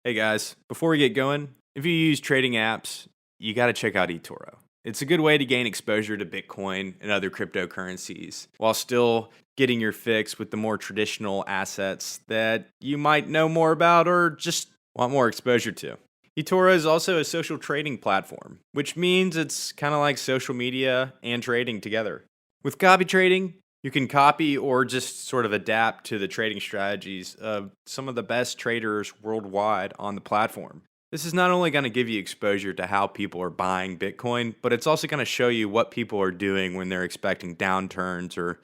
Hey guys, before we get going, if you use trading apps, you got to check out eToro. It's a good way to gain exposure to Bitcoin and other cryptocurrencies while still getting your fix with the more traditional assets that you might know more about or just want more exposure to. eToro is also a social trading platform, which means it's kind of like social media and trading together. With copy trading, you can copy or just sort of adapt to the trading strategies of some of the best traders worldwide on the platform. This is not only going to give you exposure to how people are buying Bitcoin, but it's also going to show you what people are doing when they're expecting downturns or,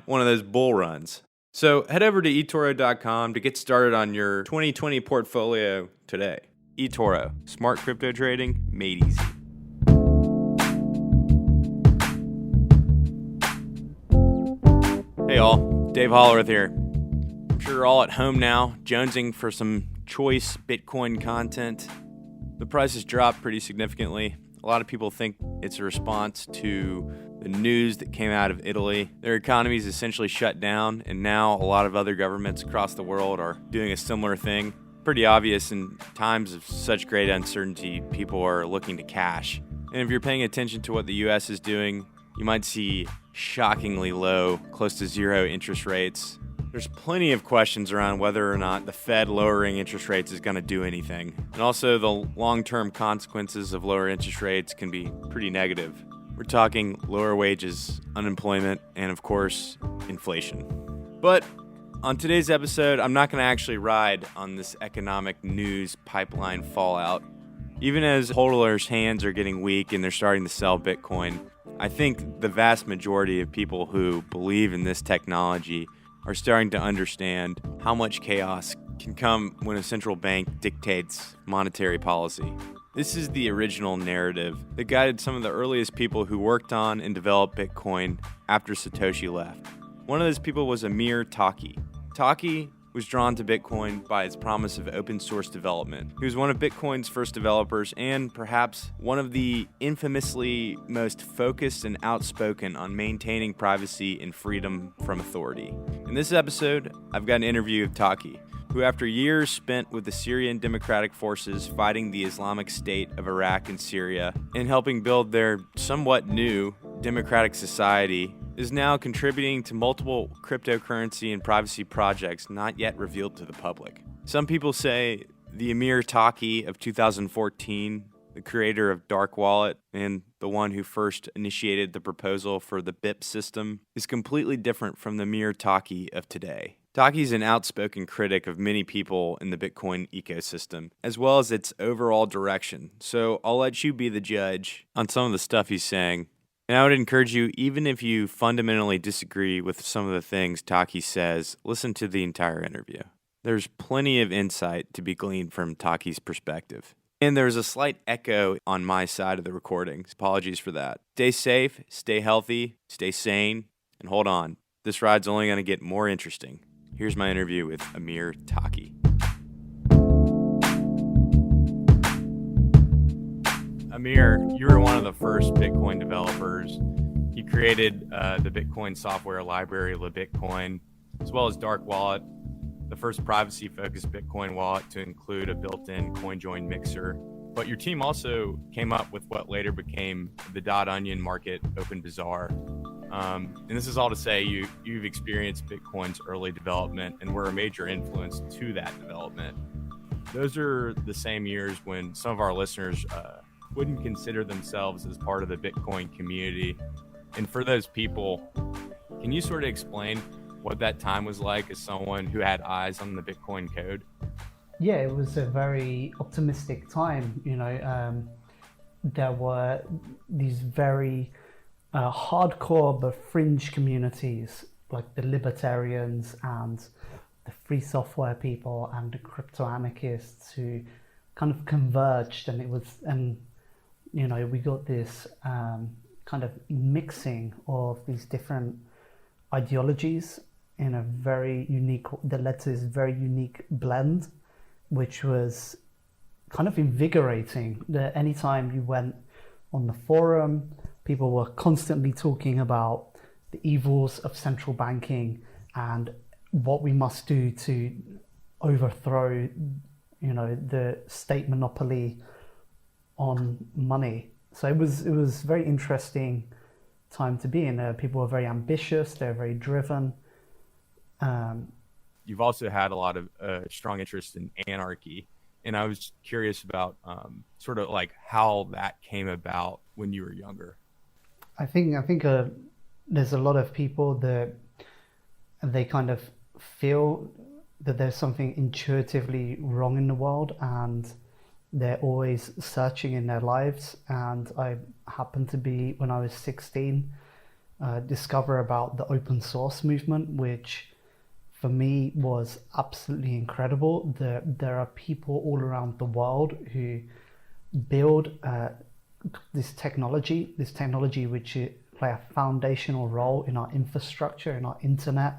one of those bull runs. So head over to eToro.com to get started on your 2020 portfolio today. eToro, smart crypto trading made easy. Hey all, Dave Hollerith here. I'm sure you're all at home now, jonesing for some choice Bitcoin content. The price has dropped pretty significantly. A lot of people think it's a response to the news that came out of Italy. Their economy is essentially shut down, and now a lot of other governments across the world are doing a similar thing. Pretty obvious in times of such great uncertainty, people are looking to cash. And if you're paying attention to what the US is doing, you might see shockingly low, close to zero interest rates. There's plenty of questions around whether or not the Fed lowering interest rates is going to do anything. And also the long-term consequences of lower interest rates can be pretty negative. We're talking lower wages, unemployment, and of course, inflation. But on today's episode, I'm not going to actually ride on this economic news pipeline fallout. Even as hodlers' hands are getting weak and they're starting to sell Bitcoin, I think the vast majority of people who believe in this technology are starting to understand how much chaos can come when a central bank dictates monetary policy. This is the original narrative that guided some of the earliest people who worked on and developed Bitcoin after Satoshi left. One of those people was Amir Taaki. Taaki was drawn to Bitcoin by its promise of open source development. He was one of Bitcoin's first developers and perhaps one of the infamously most focused and outspoken on maintaining privacy and freedom from authority. In this episode, I've got an interview with Taaki, who after years spent with the Syrian Democratic Forces fighting the Islamic State of Iraq and Syria and helping build their somewhat new democratic society, is now contributing to multiple cryptocurrency and privacy projects not yet revealed to the public. Some people say the Amir Taaki of 2014, the creator of Dark Wallet and the one who first initiated the proposal for the BIP system, is completely different from the Amir Taaki of today. Taaki is an outspoken critic of many people in the Bitcoin ecosystem, as well as its overall direction. So I'll let you be the judge on some of the stuff he's saying. And I would encourage you, even if you fundamentally disagree with some of the things Taaki says, listen to the entire interview. There's plenty of insight to be gleaned from Taki's perspective. And there's a slight echo on my side of the recording. Apologies for that. Stay safe, stay healthy, stay sane, and hold on. This ride's only going to get more interesting. Here's my interview with Amir Taaki. Amir, you were one of the first Bitcoin developers. You created the Bitcoin software library, LeBitcoin, as well as Dark Wallet, the first privacy-focused Bitcoin wallet to include a built-in CoinJoin mixer. But your team also came up with what later became the .onion market open bazaar. And this is all to say you've experienced Bitcoin's early development and were a major influence to that development. Those are the same years when some of our listeners wouldn't consider themselves as part of the Bitcoin community. And for those people, can you sort of explain what that time was like as someone who had eyes on the Bitcoin code? Yeah, it was a very optimistic time. There were these very hardcore but fringe communities like the libertarians and the free software people and the crypto anarchists who kind of converged, and we got this kind of mixing of these different ideologies in a very unique, that led to this very unique blend, which was kind of invigorating. That anytime you went on the forum, people were constantly talking about the evils of central banking and what we must do to overthrow the state monopoly on money. So it was very interesting time to be in. People were very ambitious. They're very driven. You've also had a lot of strong interest in anarchy, and I was curious about sort of like how that came about when you were younger. I think there's a lot of people that they kind of feel that there's something intuitively wrong in the world, and they're always searching in their lives. And I happened to be, when I was 16, discover about the open source movement, which for me was absolutely incredible. There are people all around the world who build this technology which play a foundational role in our infrastructure, in our internet.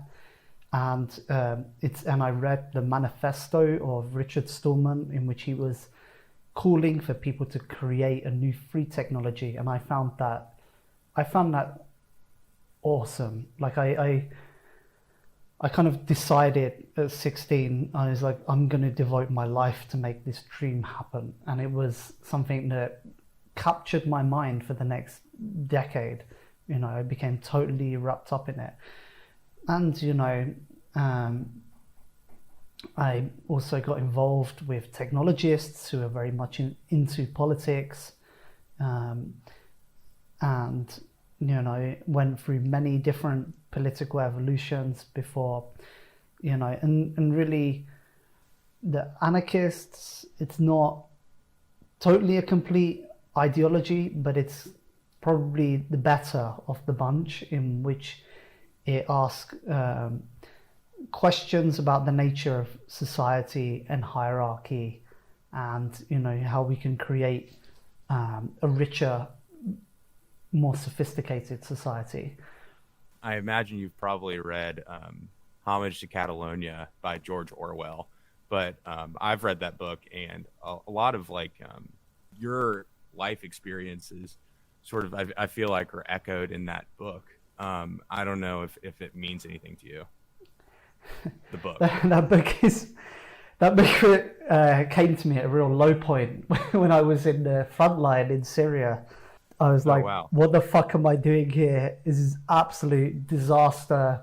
And I read the manifesto of Richard Stallman, in which he was calling for people to create a new free technology, and I found that awesome. Like I kind of decided at 16, I was like, I'm going to devote my life to make this dream happen, and it was something that captured my mind for the next decade. I became totally wrapped up in it, and I also got involved with technologists who are very much into politics, and went through many different political evolutions before, and really the anarchists, it's not totally a complete ideology, but it's probably the better of the bunch, in which it asks questions about the nature of society and hierarchy, and how we can create a richer, more sophisticated society. I imagine you've probably read Homage to Catalonia by George Orwell, but I've read that book, and a lot of your life experiences sort of I feel like are echoed in that book. I don't know if it means anything to you. The book. that book came to me at a real low point when I was in the front line in Syria. I was like, wow. What the fuck am I doing here? This is absolute disaster,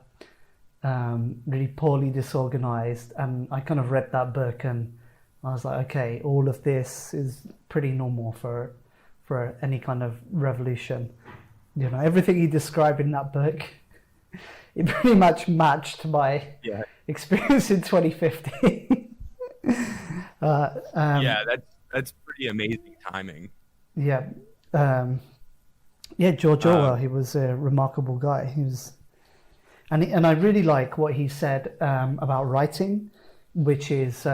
really poorly disorganized. And I kind of read that book, and I was like, okay, all of this is pretty normal for any kind of revolution. Everything you describe in that book, it pretty much matched my experience in 2015. That's pretty amazing timing. Yeah. George Orwell, he was a remarkable guy. He was, and I really like what he said about writing, which is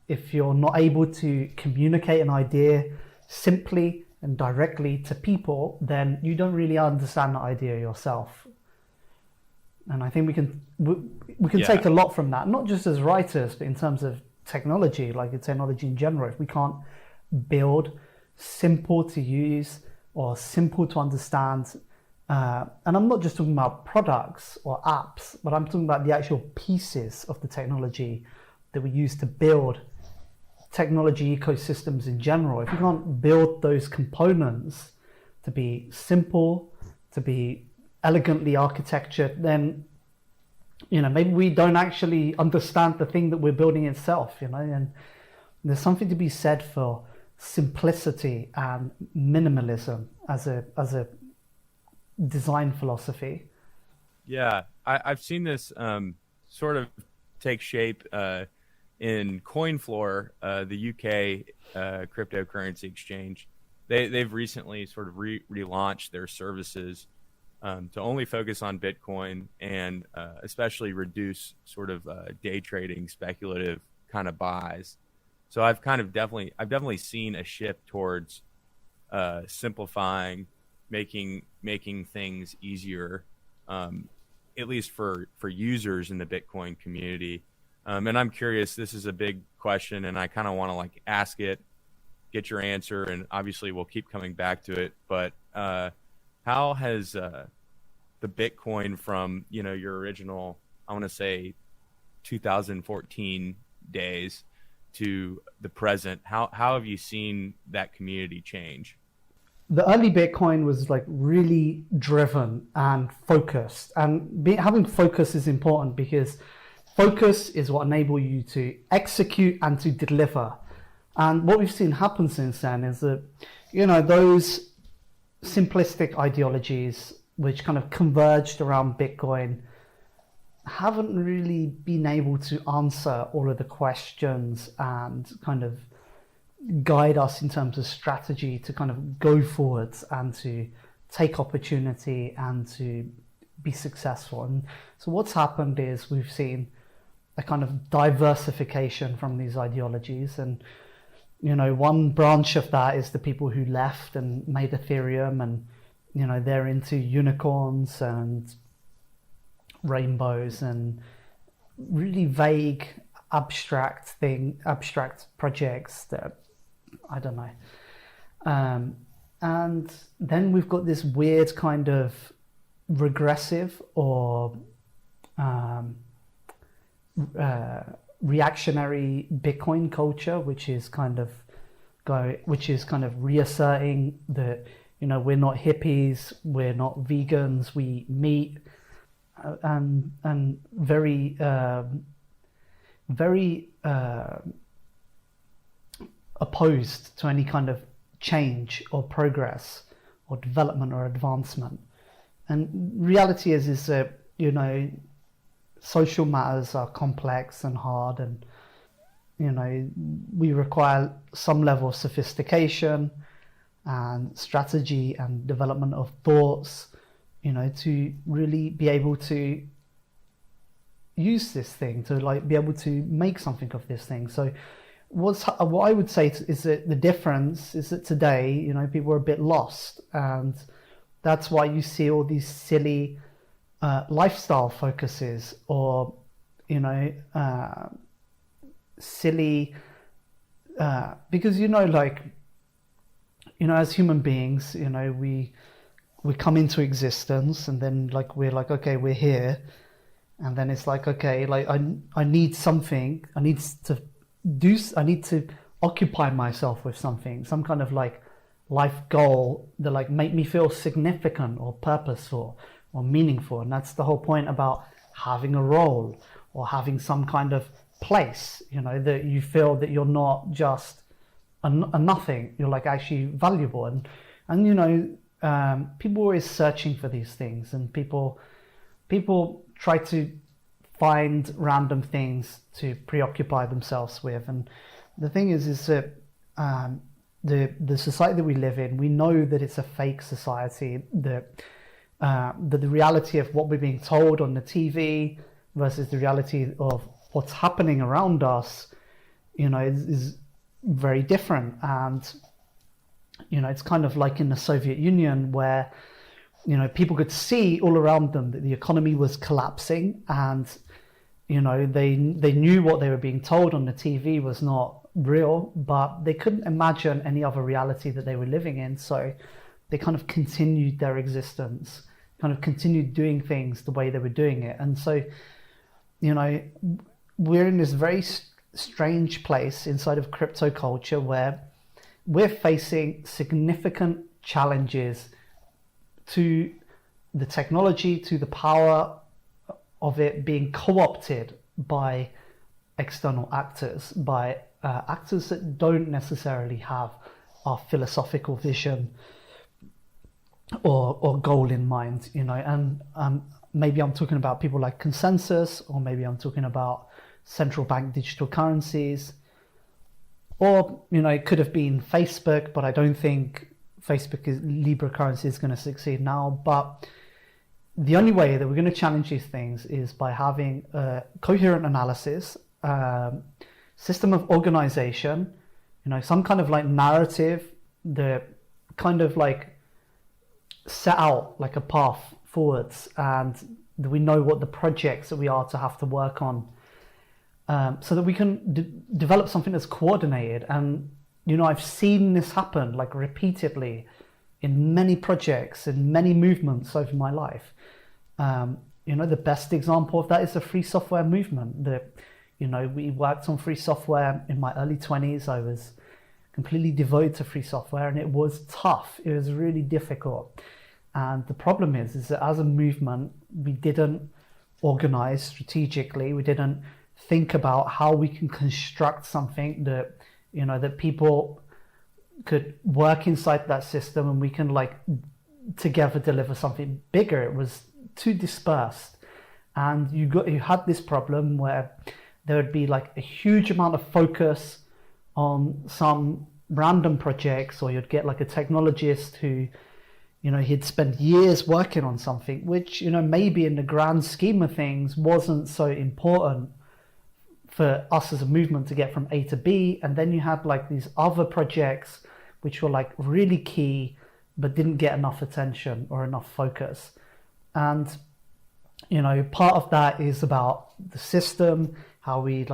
if you're not able to communicate an idea simply and directly to people, then you don't really understand the idea yourself. And I think we can take a lot from that, not just as writers, but in terms of technology, like the technology in general. If we can't build simple to use or simple to understand, and I'm not just talking about products or apps, but I'm talking about the actual pieces of the technology that we use to build technology ecosystems in general. If you can't build those components to be simple, to be elegantly architectured, then maybe we don't actually understand the thing that we're building itself. And there's something to be said for simplicity and minimalism as a design philosophy. Yeah, I've seen this sort of take shape in CoinFloor, the UK cryptocurrency exchange. They've recently sort of relaunched their services to only focus on Bitcoin, and especially reduce sort of day trading, speculative kind of buys. So I've definitely seen a shift towards simplifying, making things easier, at least for users in the Bitcoin community. And I'm curious, this is a big question, and I kind of want to ask it, get your answer, and obviously we'll keep coming back to it. But how has the Bitcoin from your original, I want to say 2014 days, to the present, how have you seen that community change? The early Bitcoin was like really driven and focused, and having focus is important because focus is what enables you to execute and to deliver. And what we've seen happen since then is that, those simplistic ideologies which kind of converged around Bitcoin haven't really been able to answer all of the questions and kind of guide us in terms of strategy to kind of go forwards and to take opportunity and to be successful. And so what's happened is we've seen a kind of diversification from these ideologies. And, one branch of that is the people who left and made Ethereum, and, they're into unicorns and rainbows and really vague, abstract projects that I don't know. And then we've got this weird kind of regressive or reactionary Bitcoin culture, which is kind of reasserting that, we're not hippies, we're not vegans, we eat meat, and very opposed to any kind of change or progress or development or advancement. And reality is that, social matters are complex and hard, and, we require some level of sophistication and strategy and development of thoughts, to really be able to use this thing, to be able to make something of this thing. So what I would say is that the difference is that today, people are a bit lost, and that's why you see all these silly lifestyle focuses, or silly because as human beings, we come into existence, and then we're like, okay, we're here, and then it's like, okay, I need something, I need to occupy myself with something, some kind of life goal that make me feel significant or purposeful or meaningful. And that's the whole point about having a role or having some kind of place, that you feel that you're not just a nothing, you're actually valuable. And people are always searching for these things, and people try to find random things to preoccupy themselves with. And the thing is that the society that we live in, we know that it's a fake society, that the reality of what we're being told on the TV versus the reality of what's happening around us, is very different. And it's kind of like in the Soviet Union, where people could see all around them that the economy was collapsing, and they knew what they were being told on the TV was not real, but they couldn't imagine any other reality that they were living in. So they kind of continued their existence, kind of continued doing things the way they were doing it. And so we're in this very strange place inside of crypto culture, where we're facing significant challenges to the technology, to the power of it being co-opted by external actors, by actors that don't necessarily have our philosophical vision or goal in mind, and maybe I'm talking about people like Consensus, or maybe I'm talking about central bank digital currencies, or it could have been Facebook, but I don't think Libra currency is going to succeed now. But the only way that we're going to challenge these things is by having a coherent analysis, system of organization, some kind of narrative that kind of set out a path forwards, and that we know what the projects that we are to have to work on, so that we can develop something that's coordinated. And I've seen this happen repeatedly in many projects and many movements over my life. The best example of that is the free software movement, that We worked on free software in my early 20s. I was completely devoted to free software, and it was tough. It was really difficult. And the problem is that as a movement, we didn't organize strategically. We didn't think about how we can construct something that, that people could work inside that system, and we can together deliver something bigger. It was too dispersed. And you had this problem where there would be a huge amount of focus on some random projects, or you'd get a technologist who, he'd spend years working on something, which, maybe in the grand scheme of things wasn't so important for us as a movement to get from A to B. And then you had these other projects which were really key, but didn't get enough attention or enough focus. And, part of that is about the system, how we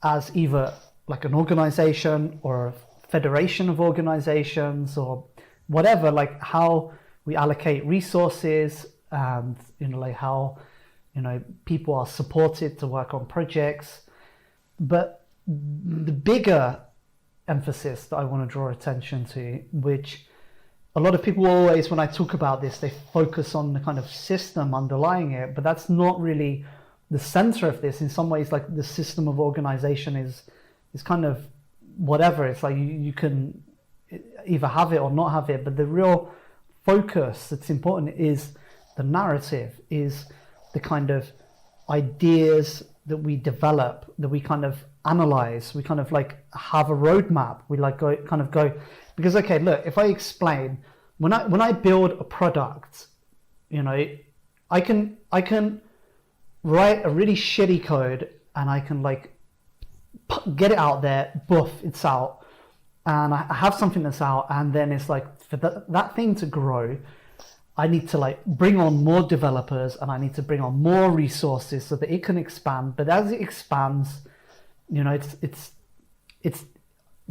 as either an organization or a federation of organizations or whatever, how we allocate resources, and how people are supported to work on projects. But the bigger emphasis that I want to draw attention to, which a lot of people always, when I talk about this, they focus on the kind of system underlying it, but that's not really the center of this. In some ways, the system of organization is kind of whatever. It's you can either have it or not have it, but the real focus that's important is the narrative, is the kind of ideas that we develop, that we kind of analyze, we kind of have a roadmap. We go, because okay, look, if I explain, when I build a product, I can write a really shitty code, and I can get it out there, boof, it's out, and I have something that's out, and then it's for that thing to grow, I need to bring on more developers, and I need to bring on more resources so that it can expand. But as it expands, it's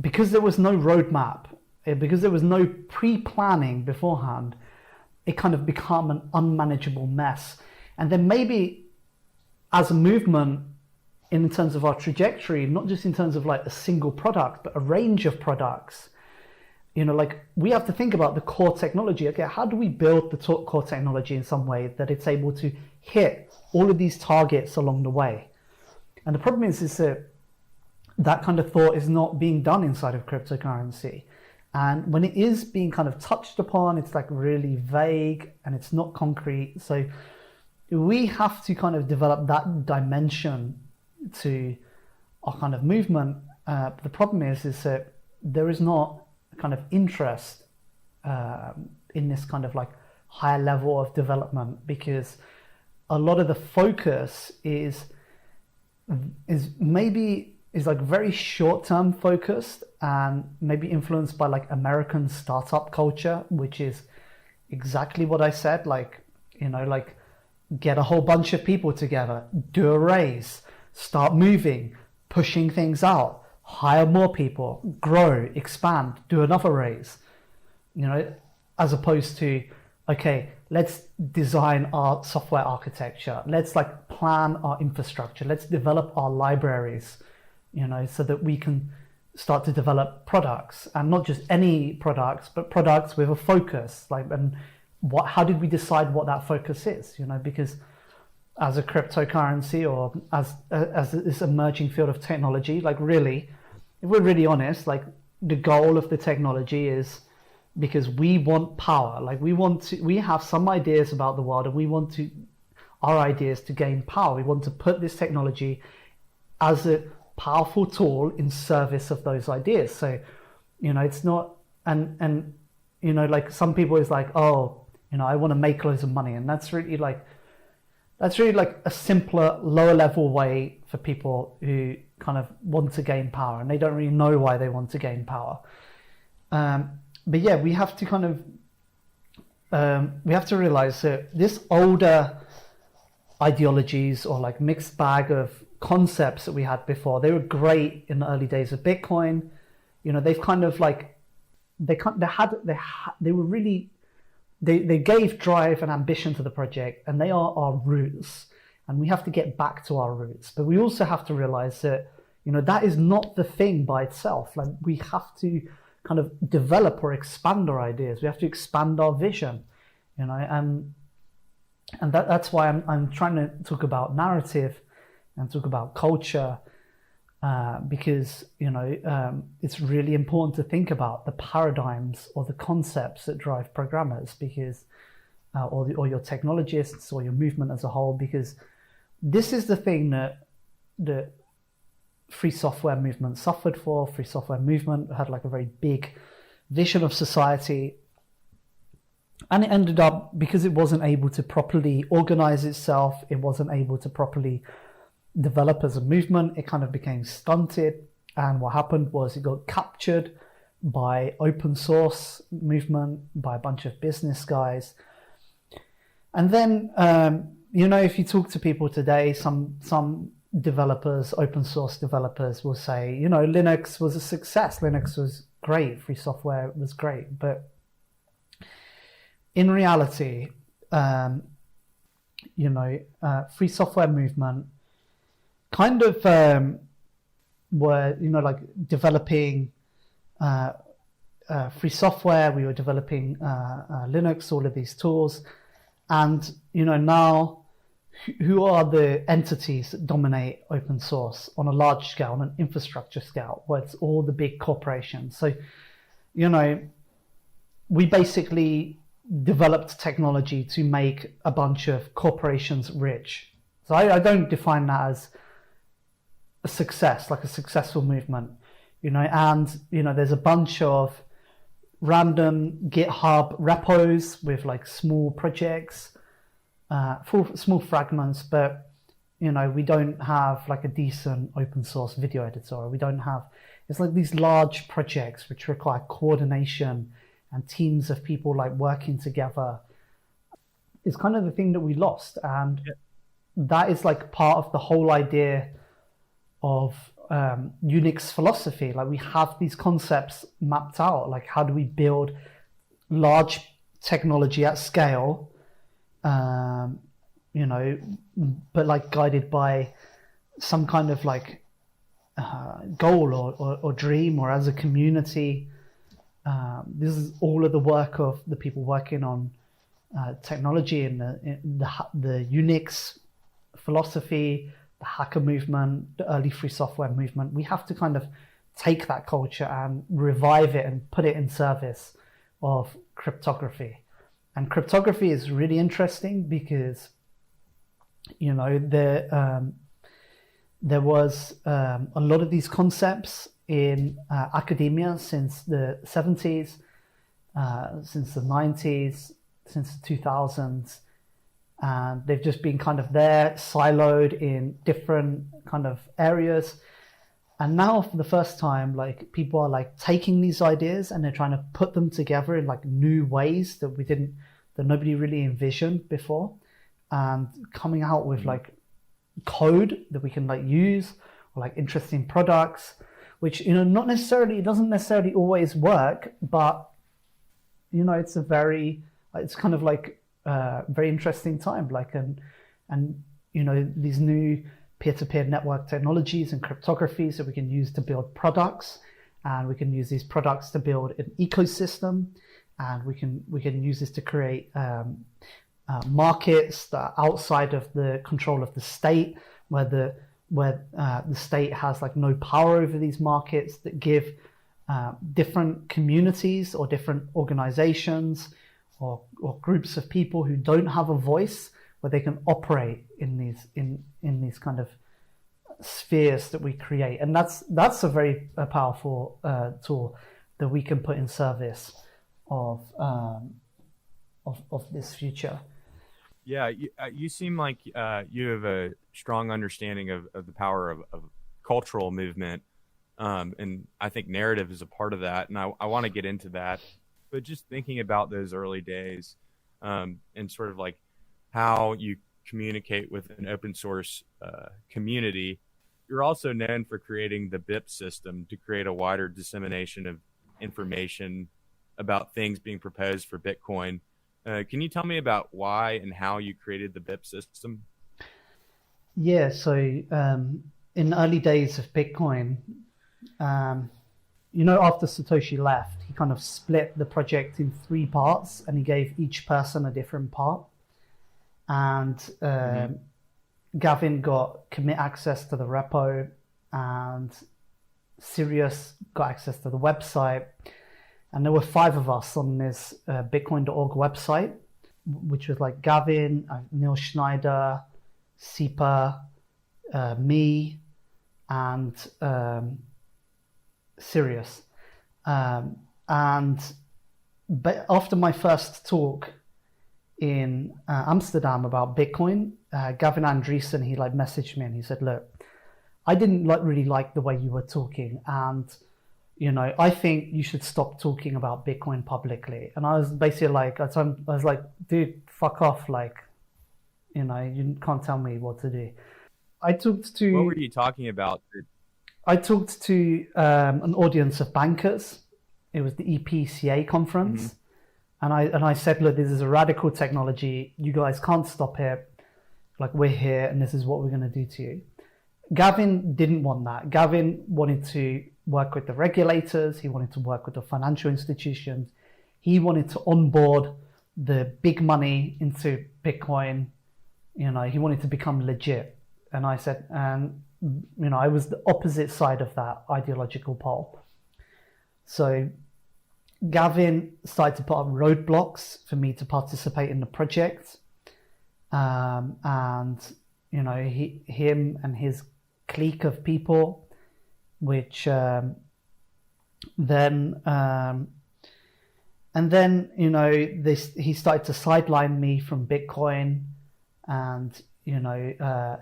because there was no roadmap, because there was no pre-planning beforehand, it kind of become an unmanageable mess. And then maybe as a movement, in terms of our trajectory, not just in terms of a single product, but a range of products, we have to think about the core technology. Okay, how do we build the core technology in some way that it's able to hit all of these targets along the way? And the problem is that kind of thought is not being done inside of cryptocurrency. And when it is being kind of touched upon, it's really vague and it's not concrete. So we have to kind of develop that dimension to our kind of movement. But the problem is that there is not a kind of interest in this kind of higher level of development, because a lot of the focus is very short-term focused, and maybe influenced by American startup culture, which is exactly what I said. Get a whole bunch of people together, do a raise, start moving, pushing things out, hire more people, grow, expand, do another raise, as opposed to, okay, let's design our software architecture, let's plan our infrastructure, let's develop our libraries, so that we can start to develop products, and not just any products, but products with a focus. How did we decide what that focus is? Because as a cryptocurrency, or as this emerging field of technology, really, if we're really honest, the goal of the technology is because we want power. We have some ideas about the world, and we want our ideas to gain power. We want to put this technology as a powerful tool in service of those ideas. So, it's not, and some people is oh, I want to make loads of money, and that's really a simpler, lower level way for people who kind of want to gain power, and they don't really know why they want to gain power. But yeah, we have to kind of we have to realize that this older ideologies, or mixed bag of concepts that we had before, they were great in the early days of Bitcoin. They've kind of they gave drive and ambition to the project, and they are our roots. and we have to get back to our roots. But we also have to realize that, that is not the thing by itself. Like, we have to kind of develop or expand our ideas. We have to expand our vision, and that's why I'm trying to talk about narrative and talk about culture, because it's really important to think about the paradigms or the concepts that drive programmers, because or your technologists or your movement as a whole, because this is the thing that the free software movement suffered for. Free software movement had like a very big vision of society, and it ended up, because it wasn't able to properly organize itself, it wasn't able to properly develop as a movement, it kind of became stunted. And what happened was it got captured by open source movement, by a bunch of business guys. And then if you talk to people today, some developers, open source developers, will say, Linux was a success, Linux was great, free software was great. But in reality, free software movement kind of were, like developing free software. We were developing Linux, all of these tools. And, now, who are the entities that dominate open source on a large scale, on an infrastructure scale? Well, it's all the big corporations. So, we basically developed technology to make a bunch of corporations rich. So I don't define that as a success, like a successful movement, and, there's a bunch of random GitHub repos with like small projects, small fragments, but we don't have like a decent open source video editor. We don't have, it's like these large projects which require coordination and teams of people like working together. Is kind of the thing that we lost. And that is like part of the whole idea of Unix philosophy. Like, we have these concepts mapped out. Like, how do we build large technology at scale, but like guided by some kind of like goal or dream, or as a community. This is all of the work of the people working on technology in the Unix philosophy, the hacker movement, the early free software movement. We have to kind of take that culture and revive it and put it in service of cryptography. And cryptography is really interesting because, there was a lot of these concepts in academia since the 70s, since the 90s, since the 2000s. And they've just been kind of there, siloed in different kind of areas. And now, for the first time, like, people are like taking these ideas and they're trying to put them together in like new ways that nobody really envisioned before, and coming out with like code that we can like use, or like interesting products, which, it doesn't necessarily always work, but it's kind of like very interesting time, like, and these new peer-to-peer network technologies and cryptography, so we can use to build products, and we can use these products to build an ecosystem, and we can use this to create markets that are outside of the control of the state, where the state has like no power over these markets, that give different communities or different organizations or groups of people who don't have a voice, where they can operate in these kind of spheres that we create. And that's a very powerful tool that we can put in service of this future. Yeah, you seem like you have a strong understanding of the power of cultural movement, and I think narrative is a part of that, and I want to get into that. But just thinking about those early days, and sort of like how you communicate with an open source community, you're also known for creating the BIP system to create a wider dissemination of information about things being proposed for Bitcoin. Can you tell me about why and how you created the BIP system? Yeah, so in the early days of Bitcoin, after Satoshi left, he kind of split the project in three parts and he gave each person a different part. And Gavin got commit access to the repo, and Sirius got access to the website. And there were five of us on this Bitcoin.org website, which was like Gavin, Neil Schneider, Sipa, me, and Sirius. But after my first talk in Amsterdam about Bitcoin, Gavin Andreessen, he like messaged me and he said, "Look, I didn't really like the way you were talking, and I think you should stop talking about Bitcoin publicly." And I was basically like, I was like, "Dude, fuck off! Like, you can't tell me what to do." What were you talking about? I talked to an audience of bankers. It was the EPCA conference. And I said, "Look, this is a radical technology. You guys can't stop it. Like, we're here and this is what we're going to do to you." Gavin didn't want that. Gavin wanted to work with the regulators. He wanted to work with the financial institutions. He wanted to onboard the big money into Bitcoin. He wanted to become legit. And I said, I was the opposite side of that ideological pole. So Gavin started to put up roadblocks for me to participate in the project. Him and his clique of people, which he started to sideline me from Bitcoin. And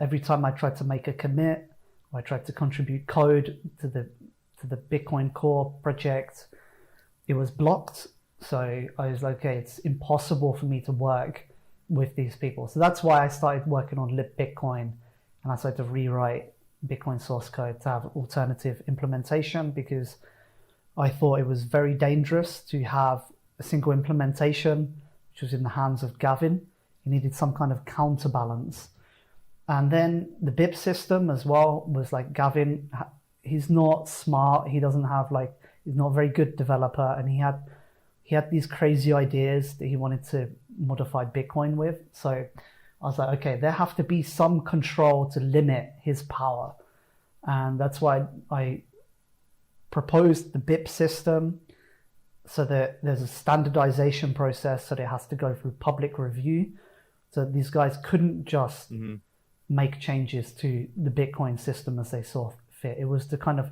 every time I tried to make a commit, or I tried to contribute code to the Bitcoin Core project, it was blocked. So I was like, okay, it's impossible for me to work with these people. So that's why I started working on libBitcoin, and I started to rewrite Bitcoin source code to have alternative implementation, because I thought it was very dangerous to have a single implementation which was in the hands of Gavin. He needed some kind of counterbalance. And then the BIP system as well was like, Gavin, he's not smart. He doesn't have he's not a very good developer. And he had these crazy ideas that he wanted to modify Bitcoin with. So I was like, okay, there have to be some control to limit his power. And that's why I proposed the BIP system, so that there's a standardization process, so that it has to go through public review. So these guys couldn't just make changes to the Bitcoin system as they saw fit. It was to kind of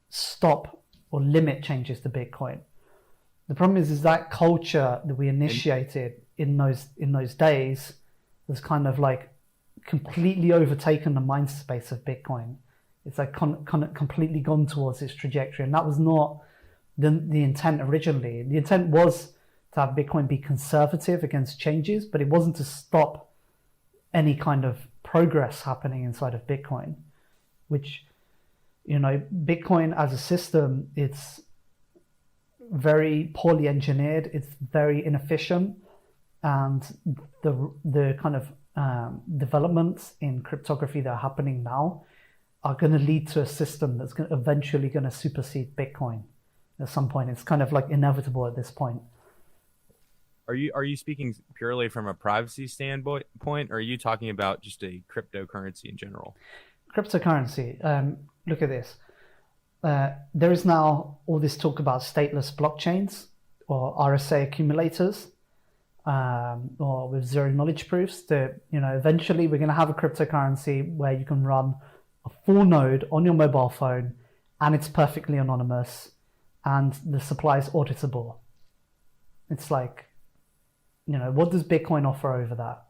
stop or limit changes to Bitcoin. The problem is that culture that we initiated in those days was kind of like completely overtaken the mind space of Bitcoin. It's like completely gone towards its trajectory, and that was not the intent originally. The intent was to have Bitcoin be conservative against changes, but it wasn't to stop any kind of progress happening inside of Bitcoin, which, Bitcoin as a system, it's very poorly engineered, it's very inefficient, and the kind of developments in cryptography that are happening now are going to lead to a system that's eventually going to supersede Bitcoin at some point. It's kind of like inevitable at this point. Are you speaking purely from a privacy standpoint, or are you talking about just a cryptocurrency in general? Cryptocurrency. Look at this. There is now all this talk about stateless blockchains or RSA accumulators, or with zero knowledge proofs. That eventually we're going to have a cryptocurrency where you can run a full node on your mobile phone, and it's perfectly anonymous, and the supply is auditable. It's like, what does Bitcoin offer over that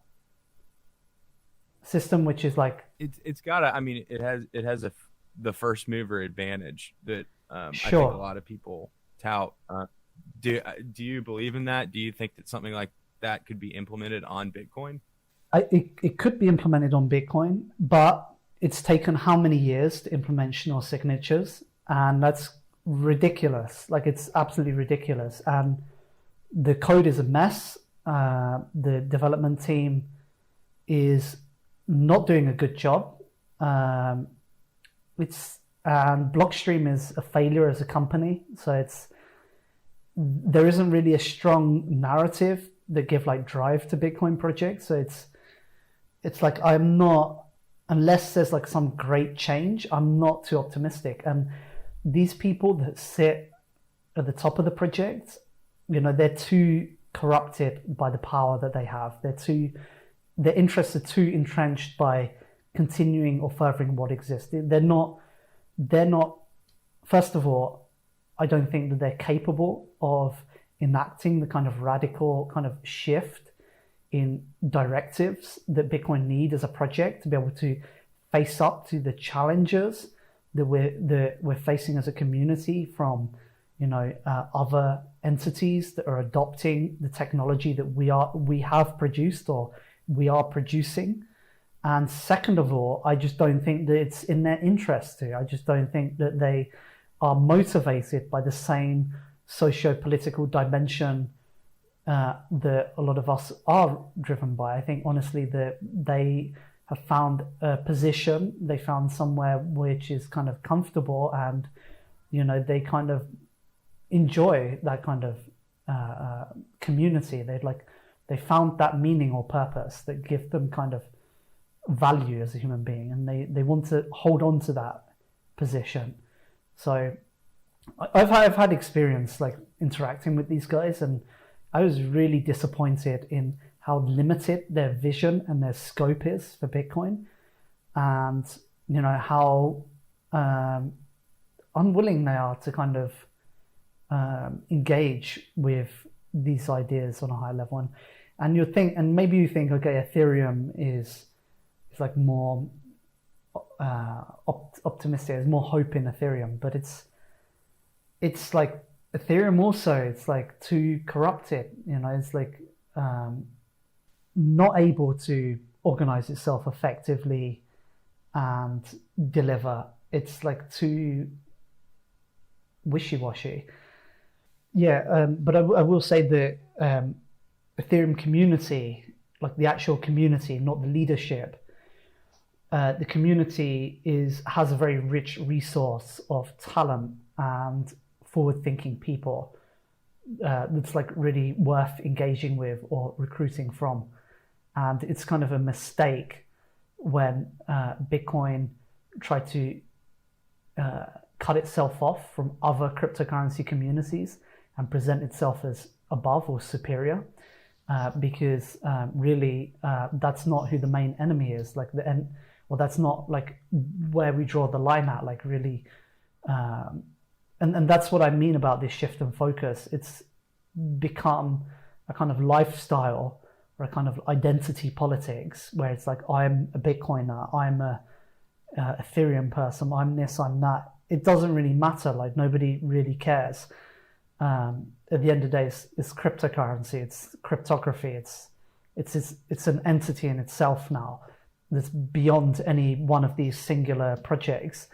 system, which is like it's got it has the first mover advantage that sure. I think a lot of people tout. Do you believe in that? Do you think that something like that could be implemented on Bitcoin? It could be implemented on Bitcoin, but it's taken how many years to implement Schnorr signatures, and that's ridiculous. Like, it's absolutely ridiculous, and the code is a mess. The development team is not doing a good job. It's and Blockstream is a failure as a company, so there isn't really a strong narrative that give like drive to Bitcoin projects. So it's like I'm not, unless there's like some great change, I'm not too optimistic. And these people that sit at the top of the project, they're too corrupted by the power that they have. Their interests are too entrenched by continuing or furthering what exists. They're not, first of all, I don't think that they're capable of enacting the kind of radical kind of shift in directives that Bitcoin need as a project to be able to face up to the challenges that we're facing as a community from other entities that are adopting the technology that we have produced or we are producing. And second of all, I just don't think that it's in their interest to. I just don't think that they are motivated by the same socio-political dimension that a lot of us are driven by. I think honestly that they have found a position, they found somewhere which is kind of comfortable, and they kind of enjoy that kind of community. They found that meaning or purpose that give them kind of value as a human being, and they want to hold on to that position. So I've had experience like interacting with these guys, and I was really disappointed in how limited their vision and their scope is for Bitcoin, and how unwilling they are to kind of engage with these ideas on a high level. And maybe you think, okay, Ethereum is like more optimistic. There's more hope in Ethereum, but it's like Ethereum also. It's like too corrupted. It's like not able to organize itself effectively and deliver. It's like too wishy-washy. Yeah, but I will say that Ethereum community, like the actual community, not the leadership, the community has a very rich resource of talent and forward-thinking people that's like really worth engaging with or recruiting from. And it's kind of a mistake when Bitcoin tried to cut itself off from other cryptocurrency communities and present itself as above or superior, because really that's not who the main enemy is. That's not like where we draw the line at. Like really, and that's what I mean about this shift in focus. It's become a kind of lifestyle or a kind of identity politics where it's like, I'm a Bitcoiner, I'm a Ethereum person, I'm this, I'm that. It doesn't really matter. Like nobody really cares. At the end of the day, it's cryptocurrency, it's cryptography, it's an entity in itself now that's beyond any one of these singular projects.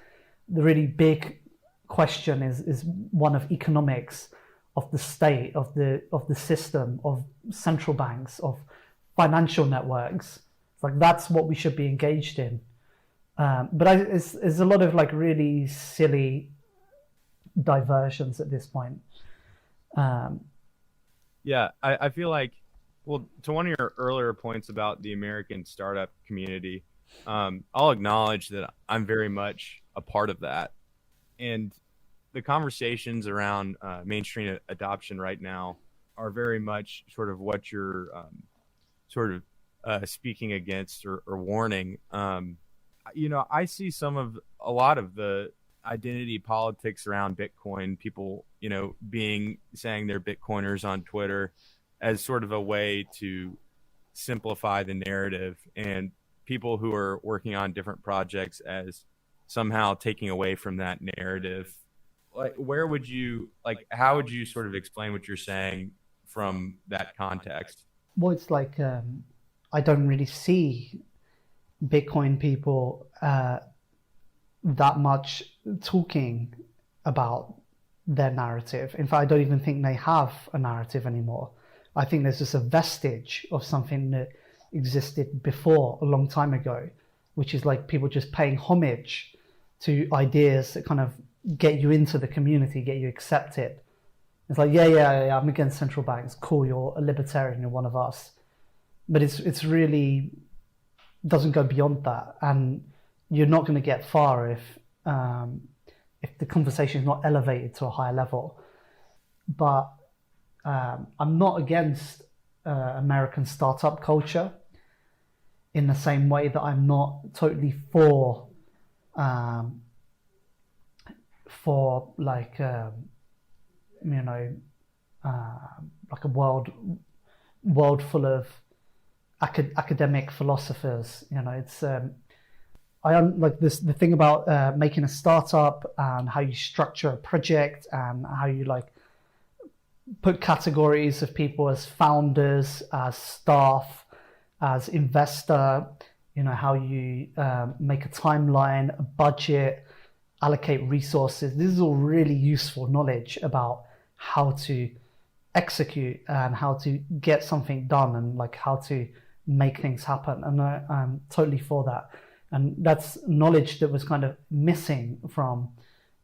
The really big question is one of economics, of the state, of the system, of central banks, of financial networks. It's like that's what we should be engaged in. But it's a lot of like really silly diversions at this point. Yeah, I feel like, well, to one of your earlier points about the American startup community, I'll acknowledge that I'm very much a part of that. And the conversations around mainstream adoption right now are very much sort of what you're speaking against or warning. I see a lot of the identity politics around Bitcoin, people, saying they're Bitcoiners on Twitter as sort of a way to simplify the narrative, and people who are working on different projects as somehow taking away from that narrative. Like, how would you sort of explain what you're saying from that context? Well, it's like, I don't really see Bitcoin people that much talking about their narrative. In fact, I don't even think they have a narrative anymore. I think there's just a vestige of something that existed before a long time ago, which is like people just paying homage to ideas that kind of get you into the community, get you accepted. It's like, yeah, I'm against central banks. Cool, you're a libertarian, you're one of us. But it's really doesn't go beyond that, and you're not going to get far if the conversation is not elevated to a higher level. But I'm not against American startup culture in the same way that I'm not totally for like like a world full of academic philosophers. It's I like this the thing about making a startup and how you structure a project and how you like put categories of people as founders, as staff, as investor, how you make a timeline, a budget, allocate resources. This is all really useful knowledge about how to execute and how to get something done and like how to make things happen. And I'm totally for that. And that's knowledge that was kind of missing from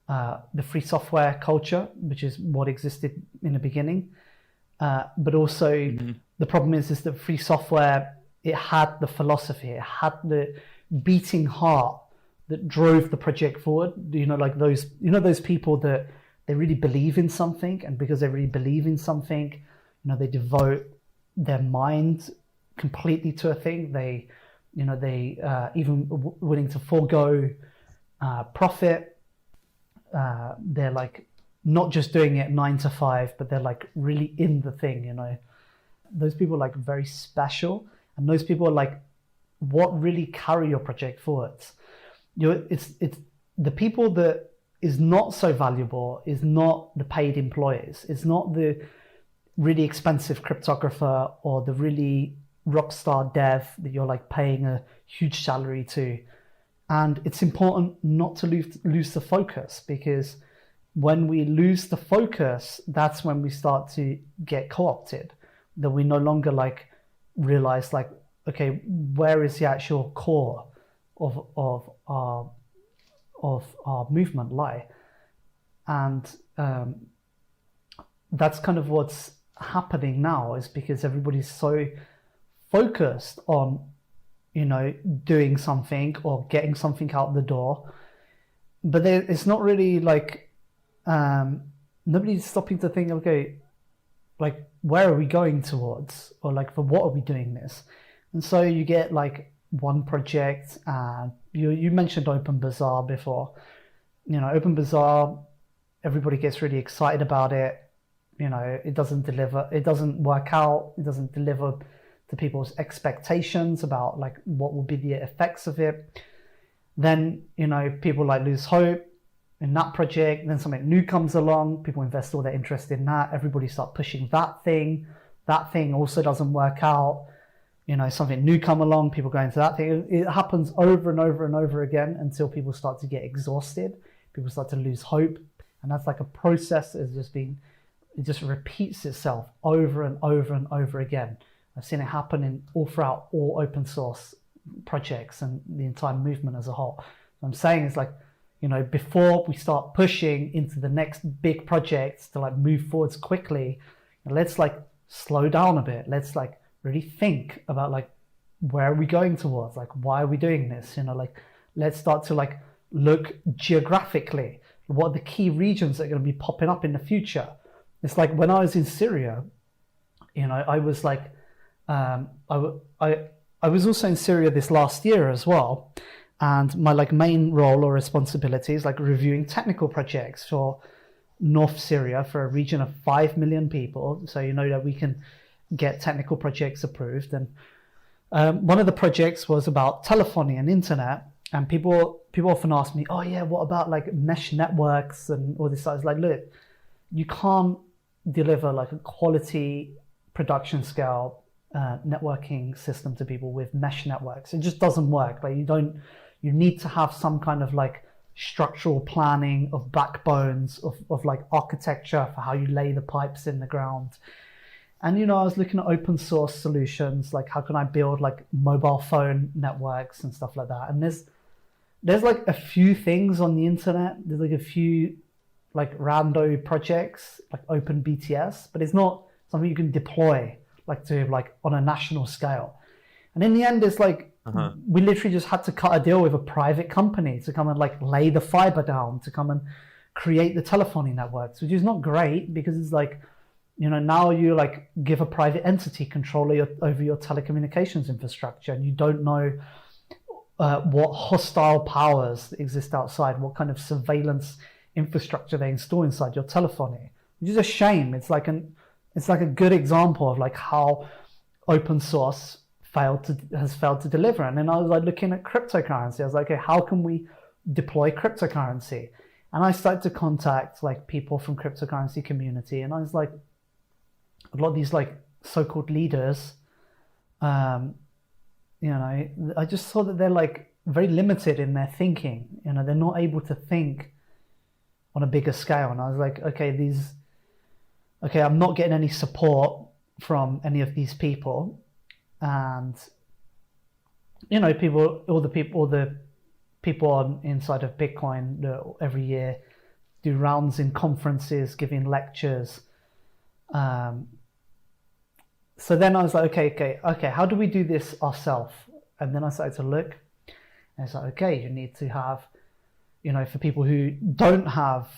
the free software culture, which is what existed in the beginning. But also the problem is that free software, it had the philosophy, it had the beating heart that drove the project forward. Like those people that they really believe in something, and because they really believe in something, they devote their mind completely to a thing. They even willing to forego profit. They're like not just doing it 9 to 5, but they're like really in the thing. Those people are like very special, and those people are like what really carry your project forwards. It's the people that is not so valuable is not the paid employees. It's not the really expensive cryptographer or the really rock star dev that you're like paying a huge salary to. And it's important not to lose the focus, because when we lose the focus, that's when we start to get co-opted, that we no longer like realize like, okay, where is the actual core of our movement lie? And that's kind of what's happening now, is because everybody's so focused on doing something or getting something out the door, but it's not really like nobody's stopping to think, okay, like where are we going towards, or like for what are we doing this? And so you get like one project, and you mentioned Open Bazaar before. Open Bazaar, everybody gets really excited about it. It doesn't deliver, it doesn't work out, it doesn't deliver to people's expectations about like what will be the effects of it. Then people like lose hope in that project. Then something new comes along, people invest all their interest in that, everybody start pushing that thing also doesn't work out. Something new come along, people go into that thing. It happens over and over and over again until people start to get exhausted, people start to lose hope. And that's like a process that it just repeats itself over and over and over again. I've seen it happen throughout all open source projects and the entire movement as a whole. What I'm saying is like, before we start pushing into the next big projects to like move forwards quickly, let's like slow down a bit. Let's like really think about like, where are we going towards? Like, why are we doing this? Like, let's start to like look geographically. What are the key regions that are going to be popping up in the future? It's like when I was in Syria, I was like, I was also in Syria this last year as well, and my like main role or responsibility is like reviewing technical projects for North Syria, for a region of 5 million people, so that we can get technical projects approved. And one of the projects was about telephony and internet, and people often ask me, oh yeah, what about like mesh networks and all this stuff? It's like, look, you can't deliver like a quality production scale networking system to people with mesh networks. It just doesn't work. Like you need to have some kind of like structural planning of backbones of like architecture for how you lay the pipes in the ground. And I was looking at open source solutions, like how can I build like mobile phone networks and stuff like that. And there's like a few things on the internet. There's like a few like rando projects, like Open BTS, but it's not something you can deploy like to like on a national scale. And in the end, it's like we literally just had to cut a deal with a private company to come and like lay the fiber down, to come and create the telephony networks, which is not great because it's like, now you like give a private entity control over your telecommunications infrastructure, and you don't know what hostile powers exist outside, what kind of surveillance infrastructure they install inside your telephony, which is a shame. It's like a good example of like how open source has failed to deliver. And then I was like looking at cryptocurrency. I was like, okay, how can we deploy cryptocurrency? And I started to contact like people from cryptocurrency community, and I was like, a lot of these like so-called leaders, I just saw that they're like very limited in their thinking. They're not able to think on a bigger scale. And I was like, okay, I'm not getting any support from any of these people. And, all the people on inside of Bitcoin that every year do rounds in conferences, giving lectures. So then I was like, okay, how do we do this ourselves? And then I started to look, and it's like, okay, you need to have, for people who don't have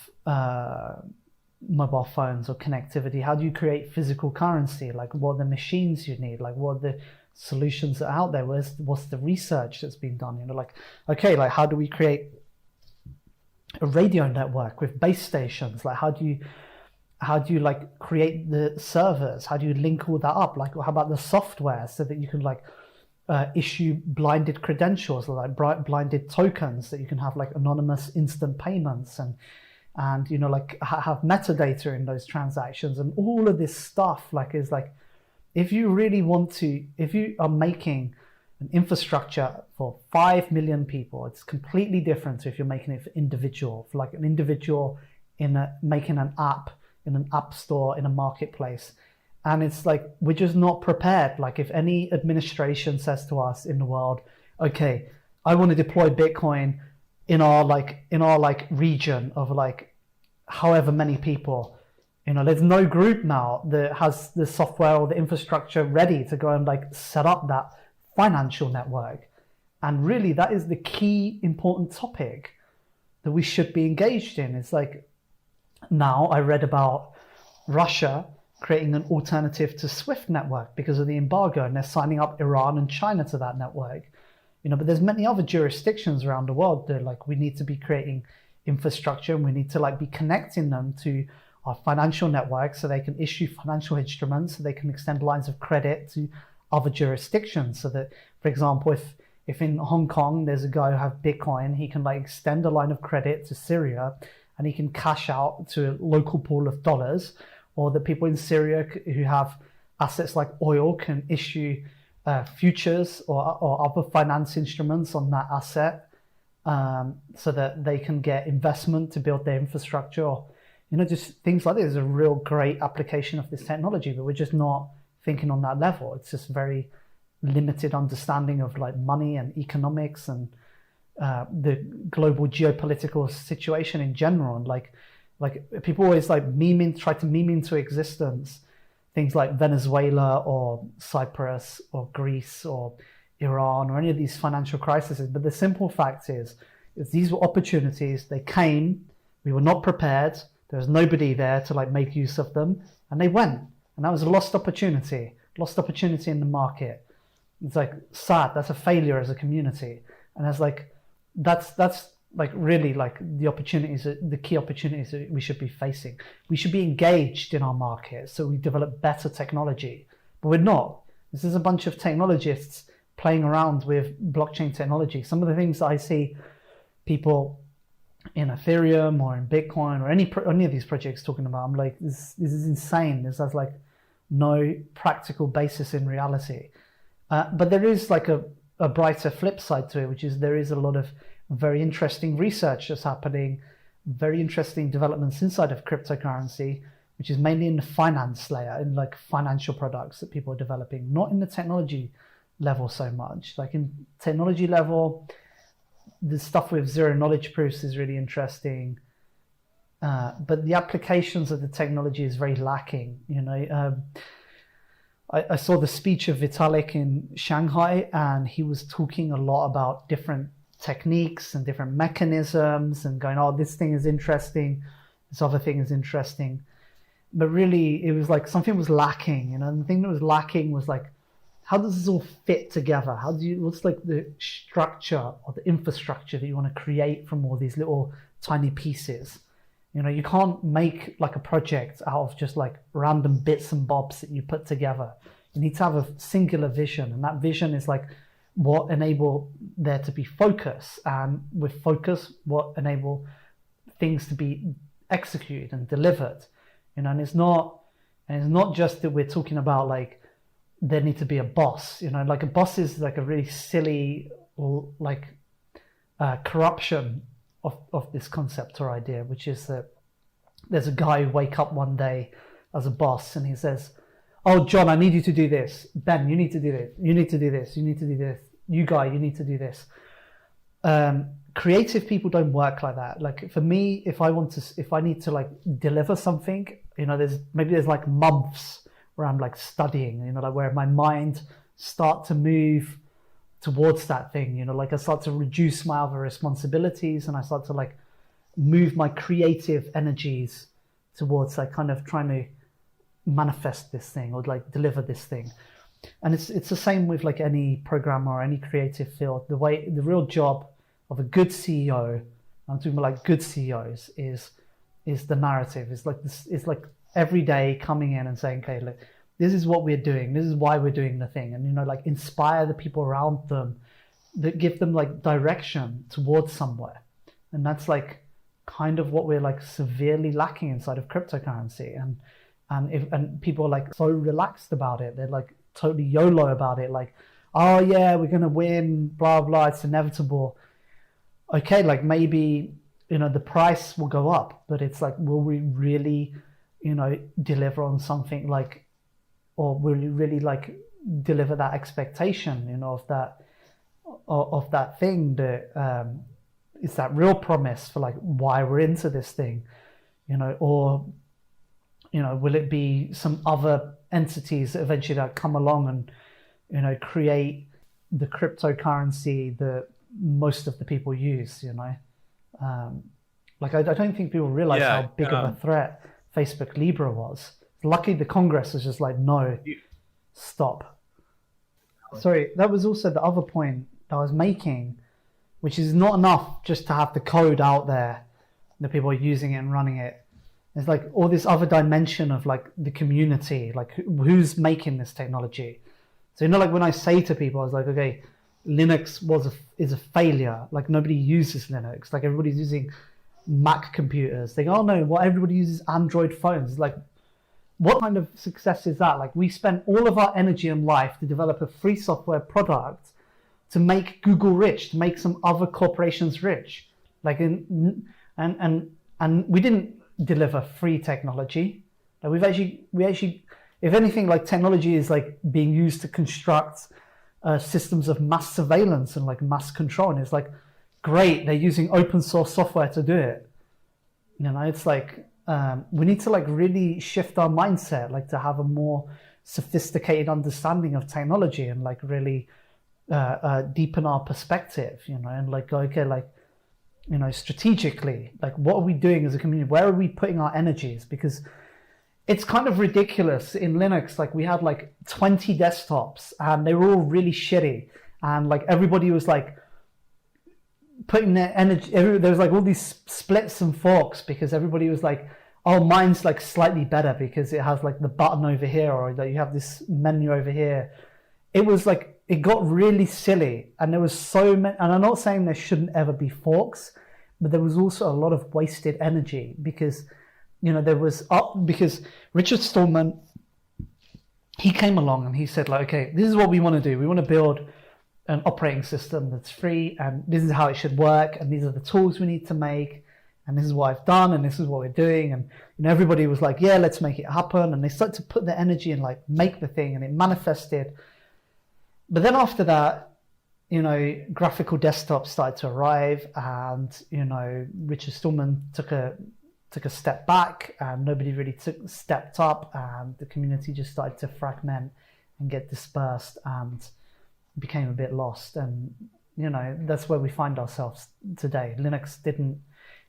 mobile phones or connectivity, how do you create physical currency? Like, what are the machines you need? Like, what are the solutions that are out there? What's the research that's been done? How do we create a radio network with base stations? Like, how do you like create the servers? How do you link all that up? Like, how about the software so that you can like issue blinded credentials, like blinded tokens that you can have like anonymous instant payments and like have metadata in those transactions, and all of this stuff like is like, if you are making an infrastructure for 5 million people, it's completely different to if you're making it for individual, for like an individual making an app in an app store in a marketplace. And it's like, we're just not prepared. Like, if any administration says to us in the world, okay, I want to deploy Bitcoin in our region of like however many people, there's no group now that has the software or the infrastructure ready to go and like set up that financial network. And really, that is the key important topic that we should be engaged in. It's like, now I read about Russia creating an alternative to SWIFT network because of the embargo, and they're signing up Iran and China to that network. But there's many other jurisdictions around the world that like we need to be creating infrastructure, and we need to like be connecting them to our financial network so they can issue financial instruments, so they can extend lines of credit to other jurisdictions. So that, for example, if in Hong Kong there's a guy who has Bitcoin, he can like extend a line of credit to Syria, and he can cash out to a local pool of dollars. Or the people in Syria who have assets like oil can issue futures or other finance instruments on that asset, so that they can get investment to build their infrastructure. Or, just things like this is a real great application of this technology, but we're just not thinking on that level. It's just very limited understanding of like money and economics and the global geopolitical situation in general. And like people always like try to meme into existence things like Venezuela or Cyprus or Greece or Iran or any of these financial crises. But the simple fact is these were opportunities. They came, we were not prepared. There was nobody there to like make use of them, and they went. And that was a lost opportunity in the market. It's like sad. That's a failure as a community. And it's like, that's like really like the opportunities, the key opportunities that we should be facing. We should be engaged in our market so we develop better technology, but we're not. This is a bunch of technologists playing around with blockchain technology. Some of the things that I see people in Ethereum or in Bitcoin or any of these projects talking about, I'm like, this is insane. This has like no practical basis in reality. But there is like a brighter flip side to it, which is there is a lot of very interesting research that's happening, very interesting developments inside of cryptocurrency, which is mainly in the finance layer, in like financial products that people are developing, not in the technology level so much. Like in technology level, the stuff with zero knowledge proofs is really interesting, but the applications of the technology is very lacking. I saw the speech of Vitalik in Shanghai, and he was talking a lot about different techniques and different mechanisms and going, oh, this thing is interesting, this other thing is interesting. But really, it was like something was lacking, and the thing that was lacking was like, how does this all fit together? What's like the structure or the infrastructure that you want to create from all these little tiny pieces? You can't make like a project out of just like random bits and bobs that you put together. You need to have a singular vision, and that vision is like what enable there to be focus, and with focus, what enable things to be executed and delivered. And it's not just that we're talking about like there need to be a boss. Like a boss is like a really silly like corruption of this concept or idea, which is that there's a guy who wake up one day as a boss and he says, oh, John, I need you to do this. Ben, you need to do this. You need to do this. You need to do this. You guy, you need to do this. Creative people don't work like that. Like for me, if I need to like deliver something, there's like months where I'm like studying, like where my mind start to move towards that thing, like I start to reduce my other responsibilities, and I start to like move my creative energies towards like kind of trying to manifest this thing or like deliver this thing. And it's the same with like any programmer or any creative field. The real job of a good CEO, I'm talking about like good CEOs, is the narrative. It's like this. It's like every day coming in and saying, okay, look, this is what we're doing. This is why we're doing the thing. And, like inspire the people around them, that give them like direction towards somewhere. And that's like kind of what we're like severely lacking inside of cryptocurrency. And people are like so relaxed about it. They're like totally YOLO about it. Like, oh yeah, we're going to win, blah, blah. It's inevitable. Okay. Like maybe, the price will go up, but it's like, will we really, deliver on something like, or will you really like deliver that expectation, of that thing that is that real promise for like why we're into this thing, or will it be some other entities that eventually that come along and create the cryptocurrency that most of the people use, like I don't think people realize how big of a threat Facebook Libra was. Luckily, the Congress was just like, no, stop. Sorry, that was also the other point that I was making, which is not enough just to have the code out there, that people are using it and running it. There's like all this other dimension of like the community, like who's making this technology. So, like when I say to people, I was like, okay, Linux is a failure. Like nobody uses Linux. Like everybody's using Mac computers. They go, oh no, everybody uses Android phones. Like, what kind of success is that? Like we spent all of our energy and life to develop a free software product to make Google rich, to make some other corporations rich. Like and we didn't deliver free technology. Like we actually, if anything, like technology is like being used to construct systems of mass surveillance and like mass control. And it's like, great, they're using open source software to do it. It's like, we need to like really shift our mindset, like to have a more sophisticated understanding of technology and like really deepen our perspective, and like go, okay, like, strategically, like what are we doing as a community? Where are we putting our energies? Because it's kind of ridiculous in Linux. Like we had like 20 desktops and they were all really shitty. And like everybody was like putting their energy, there was like all these splits and forks because everybody was like, oh, mine's like slightly better because it has like the button over here, or that you have this menu over here. It was like, it got really silly, and there was so many, and I'm not saying there shouldn't ever be forks, but there was also a lot of wasted energy because, because Richard Stallman, he came along and he said like, okay, this is what we want to do. We want to build an operating system that's free, and this is how it should work, and these are the tools we need to make, and this is what I've done, and this is what we're doing. And everybody was like, yeah, let's make it happen. And they started to put their energy and like make the thing, and it manifested. But then after that, graphical desktops started to arrive, and Richard Stallman took a step back, and nobody really stepped up, and the community just started to fragment and get dispersed and became a bit lost. And that's where we find ourselves today. Linux didn't,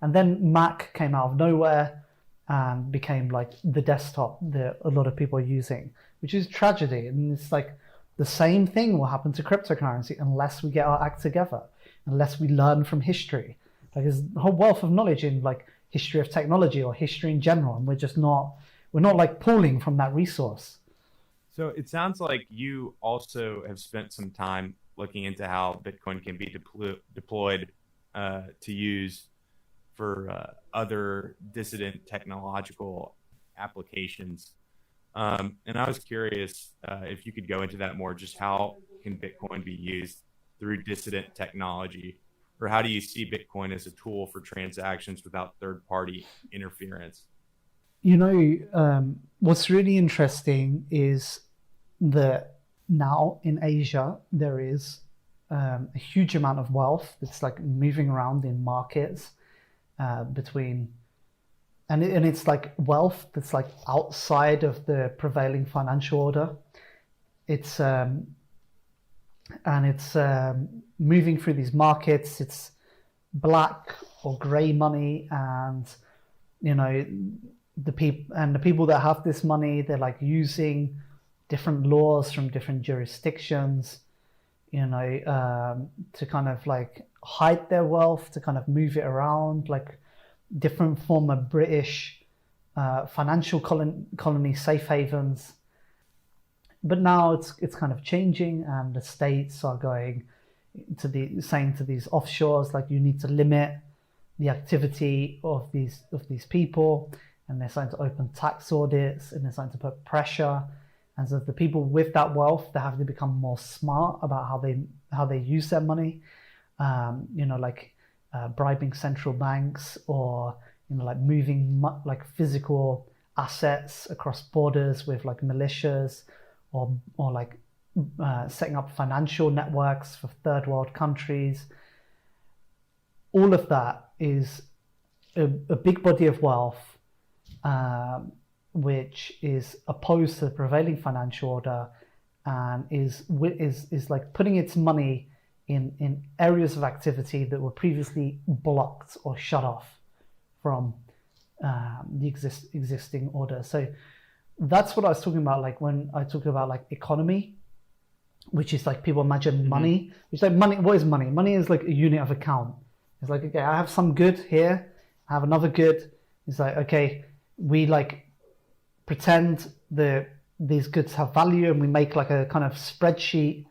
and then Mac came out of nowhere and became like the desktop that a lot of people are using, which is tragedy. And it's like the same thing will happen to cryptocurrency unless we get our act together, unless we learn from history. Like there's a whole wealth of knowledge in like history of technology or history in general, and we're not like pulling from that resource. So it sounds like you also have spent some time looking into how Bitcoin can be deployed to use for other dissident technological applications. And I was curious if you could go into that more, just how can Bitcoin be used through dissident technology, or how do you see Bitcoin as a tool for transactions without third-party interference? What's really interesting is that now in Asia, there is a huge amount of wealth that's like moving around in markets between, and it's like wealth that's like outside of the prevailing financial order. It's moving through these markets. It's black or grey money, and the people that have this money, they're like using different laws from different jurisdictions, to kind of like hide their wealth, to kind of move it around, like different former British financial colony safe havens. But now it's kind of changing, and the states are saying to these offshores, like, you need to limit the activity of these people, and they're starting to open tax audits, and they're starting to put pressure. And so the people with that wealth, they have to become more smart about how they use their money, bribing central banks, or like moving like physical assets across borders with like militias, or like setting up financial networks for third world countries. All of that is a big body of wealth, which is opposed to the prevailing financial order, and is like putting its money in areas of activity that were previously blocked or shut off from the existing order. So that's what I was talking about, like when I talk about like economy, which is like people imagine money, which like money. What is money? Money is like a unit of account. It's like, okay, I have some good here, I have another good. It's like, okay, we like pretend that these goods have value, and we make like a kind of spreadsheet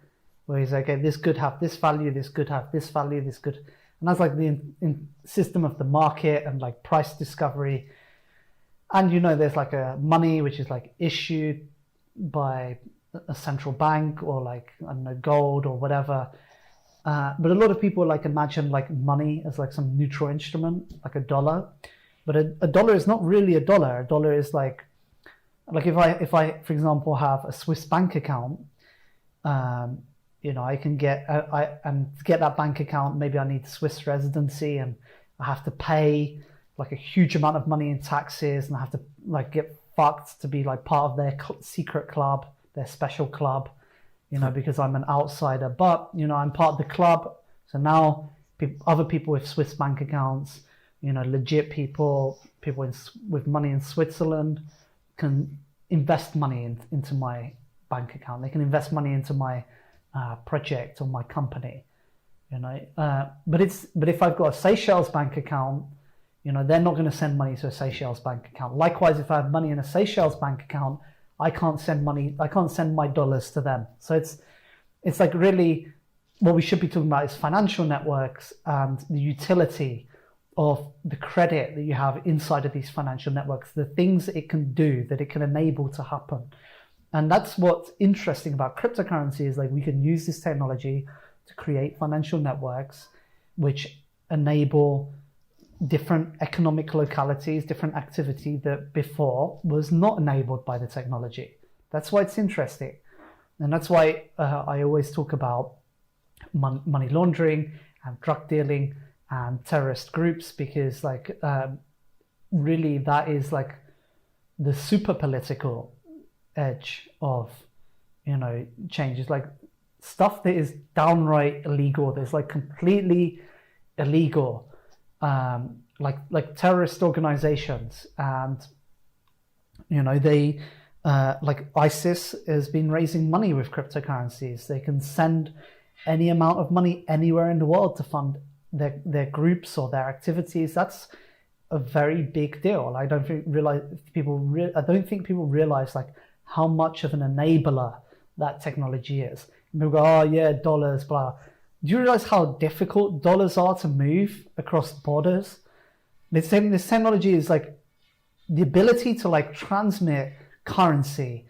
where it's like, okay, this good have this value, this good have this value, this good, and that's like the system of the market and like price discovery. And there's like a money which is like issued by a central bank, or like, I don't know, gold or whatever. But a lot of people like imagine like money as like some neutral instrument, like a dollar. But a dollar is not really a dollar. A dollar is like if I for example have a Swiss bank account, I can get and to get that bank account, maybe I need Swiss residency, and I have to pay like a huge amount of money in taxes, and I have to like get fucked to be like part of their secret club, their special club, because I'm an outsider. But I'm part of the club, so now other people with Swiss bank accounts, legit people with money in Switzerland can invest money into my bank account. They can invest money into my project or my company, but if I've got a Seychelles bank account, they're not going to send money to a Seychelles bank account. Likewise, if I have money in a Seychelles bank account, I can't send my dollars to them. So it's like really what we should be talking about is financial networks and the utility of the credit that you have inside of these financial networks, the things that it can do, that it can enable to happen. And that's what's interesting about cryptocurrency, is like we can use this technology to create financial networks which enable different economic localities, different activity that before was not enabled by the technology. That's why it's interesting. And that's why I always talk about money laundering and drug dealing and terrorist groups, because like really that is like the super political edge of, you know, changes, like stuff that is downright illegal, that's like completely illegal, like terrorist organizations. And you know, they like ISIS has been raising money with cryptocurrencies. They can send any amount of money anywhere in the world to fund their groups or their activities. That's a very big deal. I don't think people realize like how much of an enabler that technology is. And people go, oh yeah, dollars, blah. Do you realize how difficult dollars are to move across borders? This technology is like the ability to like transmit currency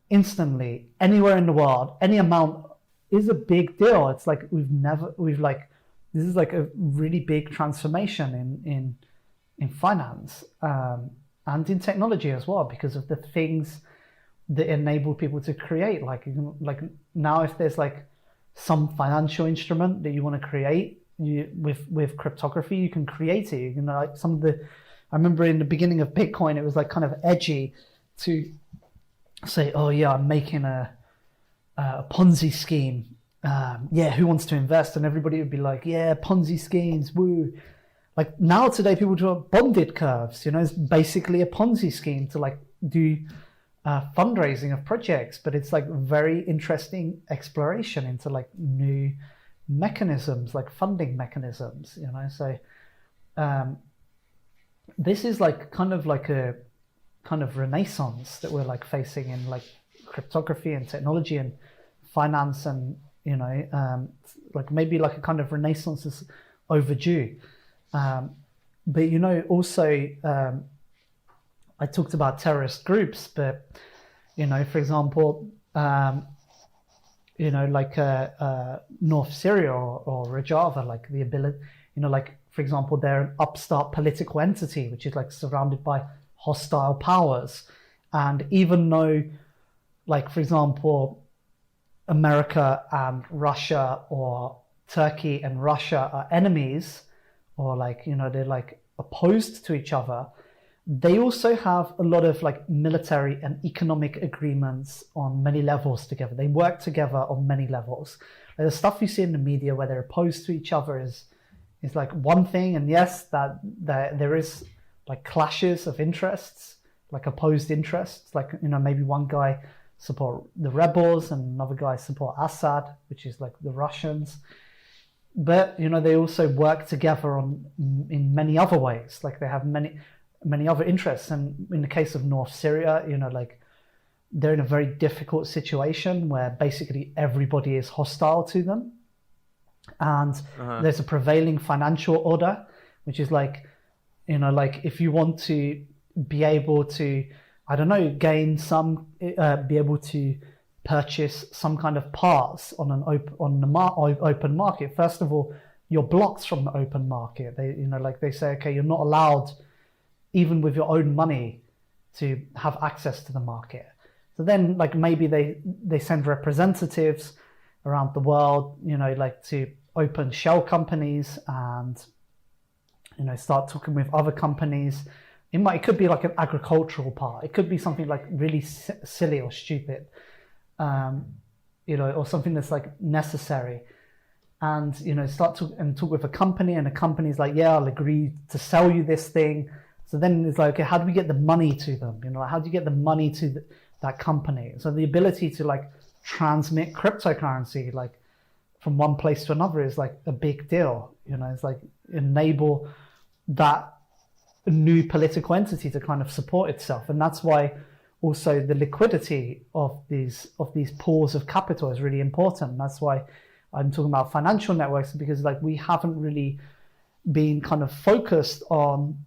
instantly anywhere in the world, any amount, is a big deal. It's like this is like a really big transformation in finance and in technology as well, because of the things that enable people to create. Like now, if there's like some financial instrument that you want to create, with cryptography, you can create it. You know, like I remember in the beginning of Bitcoin, it was like kind of edgy to say, oh yeah, I'm making a Ponzi scheme. Yeah, who wants to invest? And everybody would be like, yeah, Ponzi schemes, woo. Like now today, people do bonded curves. You know, it's basically a Ponzi scheme to like do fundraising of projects, but it's like very interesting exploration into like new mechanisms, like funding mechanisms. You know, so this is like kind of a renaissance that we're like facing in like cryptography and technology and finance, and you know, like maybe like a kind of renaissance is overdue. But you know, also I talked about terrorist groups, but you know, for example, you know, like North Syria or Rojava, like the ability, you know, like for example, they're an upstart political entity which is like surrounded by hostile powers, and even though, like for example, America and Russia or Turkey and Russia are enemies, or like, you know, they're like opposed to each other, they also have a lot of like military and economic agreements on many levels together. They work together on many levels. Like the stuff you see in the media where they're opposed to each other is like one thing, and yes, that there is like clashes of interests, like opposed interests, like, you know, maybe one guy support the rebels and another guy support Assad, which is like the Russians. But you know, they also work together in many other ways. Like they have many other interests. And in the case of North Syria, you know, like they're in a very difficult situation where basically everybody is hostile to them, and there's a prevailing financial order, which is like, you know, like if you want to be able to, I don't know, gain some, be able to purchase some kind of parts on the open market. First of all, you're blocked from the open market. They, you know, like they say, okay, you're not allowed, even with your own money, to have access to the market. So then, like maybe they send representatives around the world, you know, like to open shell companies and, you know, start talking with other companies. It could be like an agricultural part. It could be something like really silly or stupid, you know, or something that's like necessary. And, you know, start to talk with a company, and the company's like, yeah, I'll agree to sell you this thing. So then it's like, okay, how do we get the money to them? You know, how do you get the money to that company? So the ability to like transmit cryptocurrency, like from one place to another, is like a big deal. You know, it's like enable that new political entity to kind of support itself. And that's why also the liquidity of these pools of capital is really important. That's why I'm talking about financial networks, because like we haven't really been kind of focused on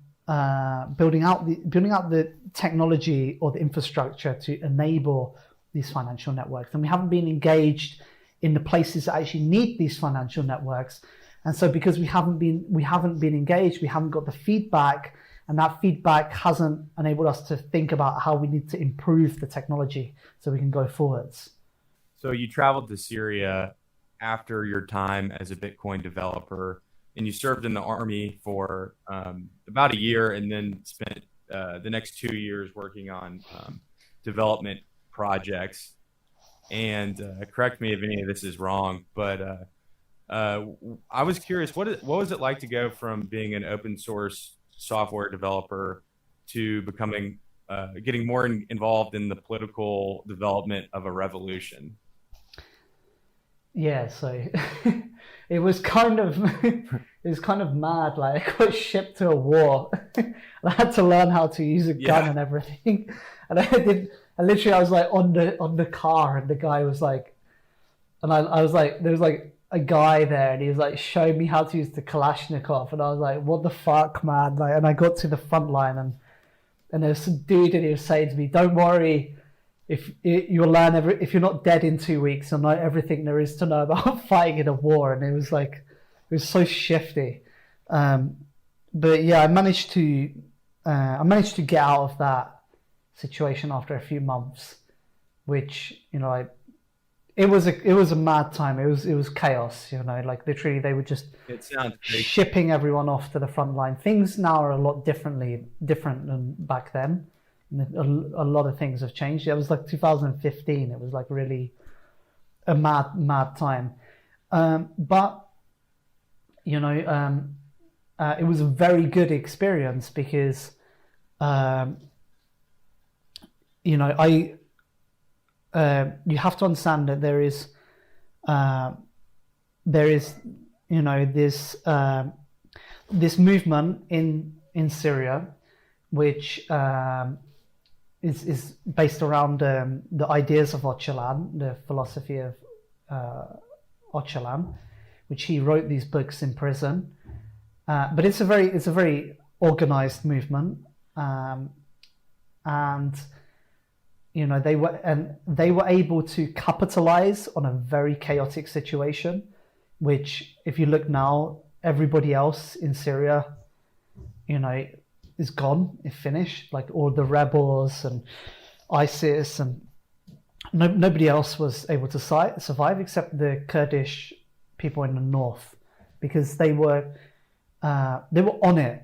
building out the technology or the infrastructure to enable these financial networks, and we haven't been engaged in the places that actually need these financial networks, And so because we haven't been engaged, we haven't got the feedback, and that feedback hasn't enabled us to think about how we need to improve the technology so we can go forwards. So you traveled to Syria after your time as a Bitcoin developer, and you served in the army for about a year, and then spent the next 2 years working on development projects. And correct me if any of this is wrong, but I was curious, what was it like to go from being an open source software developer to becoming getting more involved in the political development of a revolution? Yeah, so it was kind of mad. Like, I got shipped to a war. I had to learn how to use a gun and everything. And I was like on the car, and the guy was like, and I was like, there was like a guy there, and he was like showing me how to use the Kalashnikov, and I was like, what the fuck, man? Like, and I got to the front line, and there was some dude, and he was saying to me, don't worry, if you'll learn if you're not dead in 2 weeks, you'll know everything there is to know about fighting in a war. And it was so shifty. But yeah, I managed to get out of that situation after a few months, which, you know, it was a mad time. It was chaos, you know, like literally they were just shipping everyone off to the front line. Things now are a lot different than back then. A lot of things have changed. It was like 2015. It was like really a mad time. But, you know, it was a very good experience because, you know, you have to understand that there is, you know, this movement in Syria, which is based around the ideas of Öcalan, the philosophy of Öcalan, which he wrote these books in prison. But it's a very organized movement, and you know they were able to capitalize on a very chaotic situation, which, if you look now, everybody else in Syria, you know, is gone, is finished. Like all the rebels and ISIS, and nobody else was able to survive except the Kurdish people in the north, because they were on it,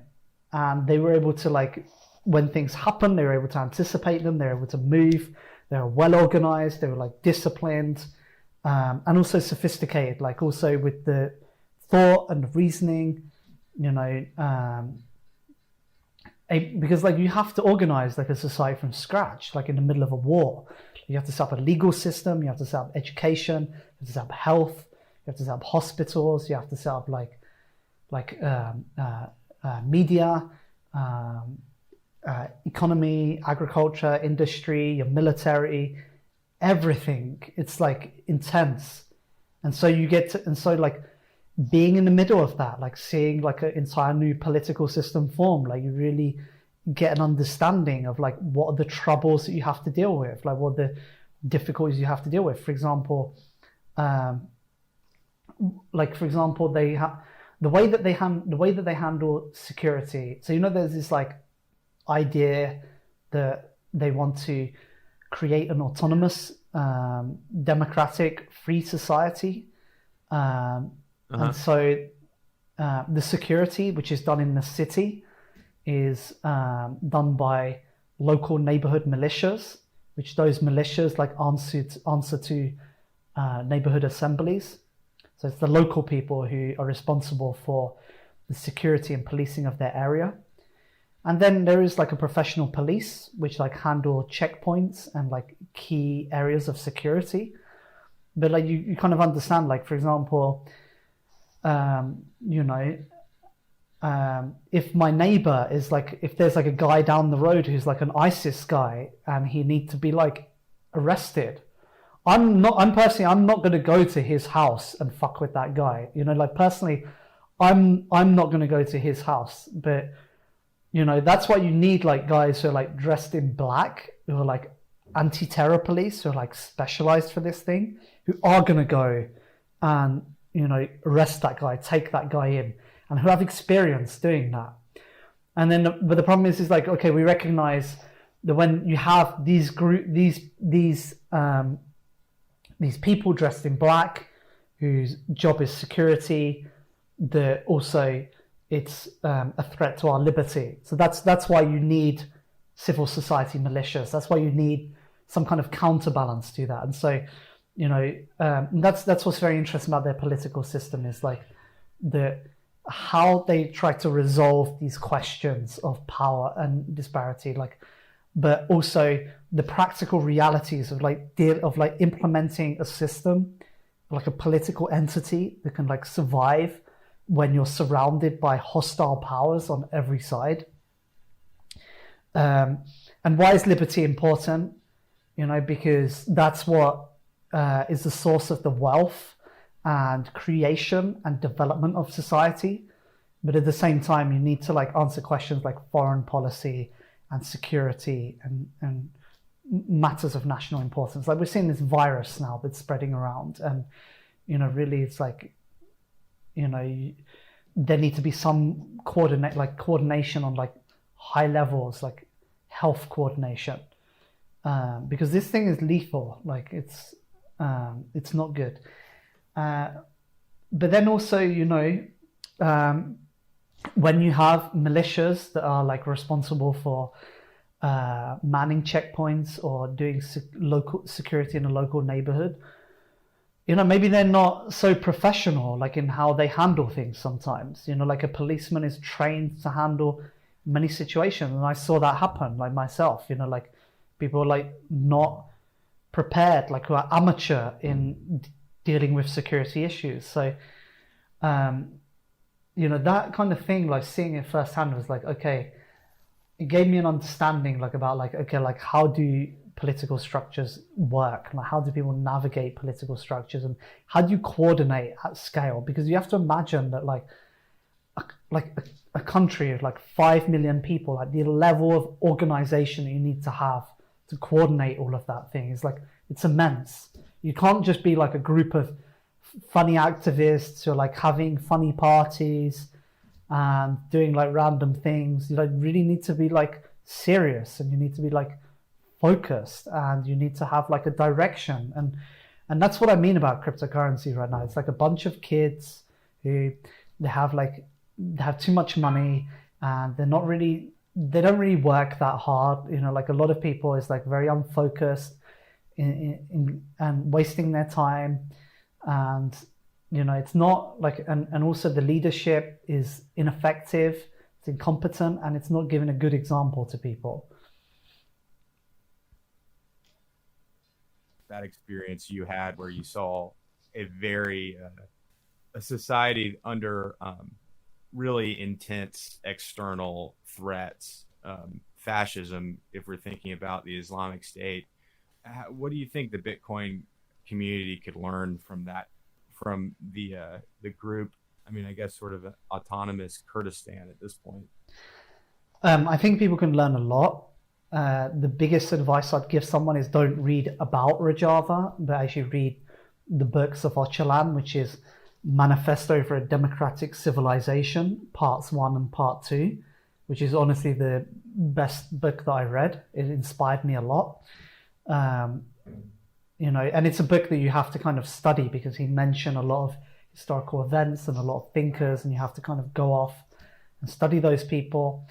and they were able to, like, when things happen, they were able to anticipate them. They were able to move. They were well organized. They were like disciplined, and also sophisticated. Like also with the thought and reasoning, you know. Because like you have to organize like a society from scratch, like in the middle of a war. You have to set up a legal system, you have to set up education, you have to set up health, you have to set up hospitals, you have to set up media, economy, agriculture, industry, your military, everything. It's like intense. And so like being in the middle of that, like seeing like an entire new political system form, like you really get an understanding of like what are the troubles that you have to deal with, like what are the difficulties you have to deal with. For example, the way that they handle security. So, you know, there's this like idea that they want to create an autonomous, democratic, free society. And so the security, which is done in the city, is done by local neighborhood militias, which those militias like answer to neighborhood assemblies. So it's the local people who are responsible for the security and policing of their area. And then there is like a professional police, which like handle checkpoints and like key areas of security. But like you kind of understand, like, for example, you know, if my neighbor is like, if there's like a guy down the road who's like an ISIS guy and he needs to be like arrested, I'm not going to go to his house and fuck with that guy. You know, like personally, I'm not going to go to his house. But, you know, that's why you need like guys who are like dressed in black, who are like anti-terror police, who are like specialized for this thing, who are going to go and arrest that guy, take that guy in, and who have experience doing that. And then, but the problem is like, okay, we recognize that when you have these people dressed in black, whose job is security, that also it's a threat to our liberty. So that's why you need civil society militias. That's why you need some kind of counterbalance to that. And so, that's what's very interesting about their political system, is like how they try to resolve these questions of power and disparity, but also the practical realities of implementing a system, like a political entity that can survive when you're surrounded by hostile powers on every side. And why is liberty important? Because that's what is the source of the wealth and creation and development of society. But at the same time, you need to answer questions like foreign policy and security and matters of national importance. We're seeing this virus now that's spreading around, and really it's there need to be some coordination on high levels, health coordination, because this thing is lethal. It's not good. But then also, when you have militias that are responsible for manning checkpoints or doing local security in a local neighborhood, maybe they're not so professional in how they handle things sometimes. A policeman is trained to handle many situations, and I saw that happen myself. People are not prepared, who are amateur in dealing with security issues. So that kind of thing, seeing it firsthand was okay, it gave me an understanding about how do political structures work, how do people navigate political structures, and how do you coordinate at scale? Because you have to imagine that a country of 5 million people, the level of organization that you need to have to coordinate all of that thing is it's immense. You can't just be a group of funny activists who are having funny parties and doing random things. You really need to be serious, and you need to be focused, and you need to have a direction. And that's what I mean about cryptocurrency right now. It's a bunch of kids who they have too much money, and they don't really work that hard. A lot of people is very unfocused in and wasting their time, and it's not and also the leadership is ineffective, it's incompetent, and it's not giving a good example to people. That experience you had where you saw a very a society under really intense external threats, fascism, if we're thinking about the Islamic State. What do you think the Bitcoin community could learn from that, from the group? I mean, I guess sort of autonomous Kurdistan at this point. I think people can learn a lot. The biggest advice I'd give someone is don't read about Rojava, but actually read the books of Öcalan, which is Manifesto for a Democratic Civilization, parts 1 and part 2, which is honestly the best book that I read. It inspired me a lot. And it's a book that you have to kind of study, because he mentioned a lot of historical events and a lot of thinkers, and you have to kind of go off and study those people.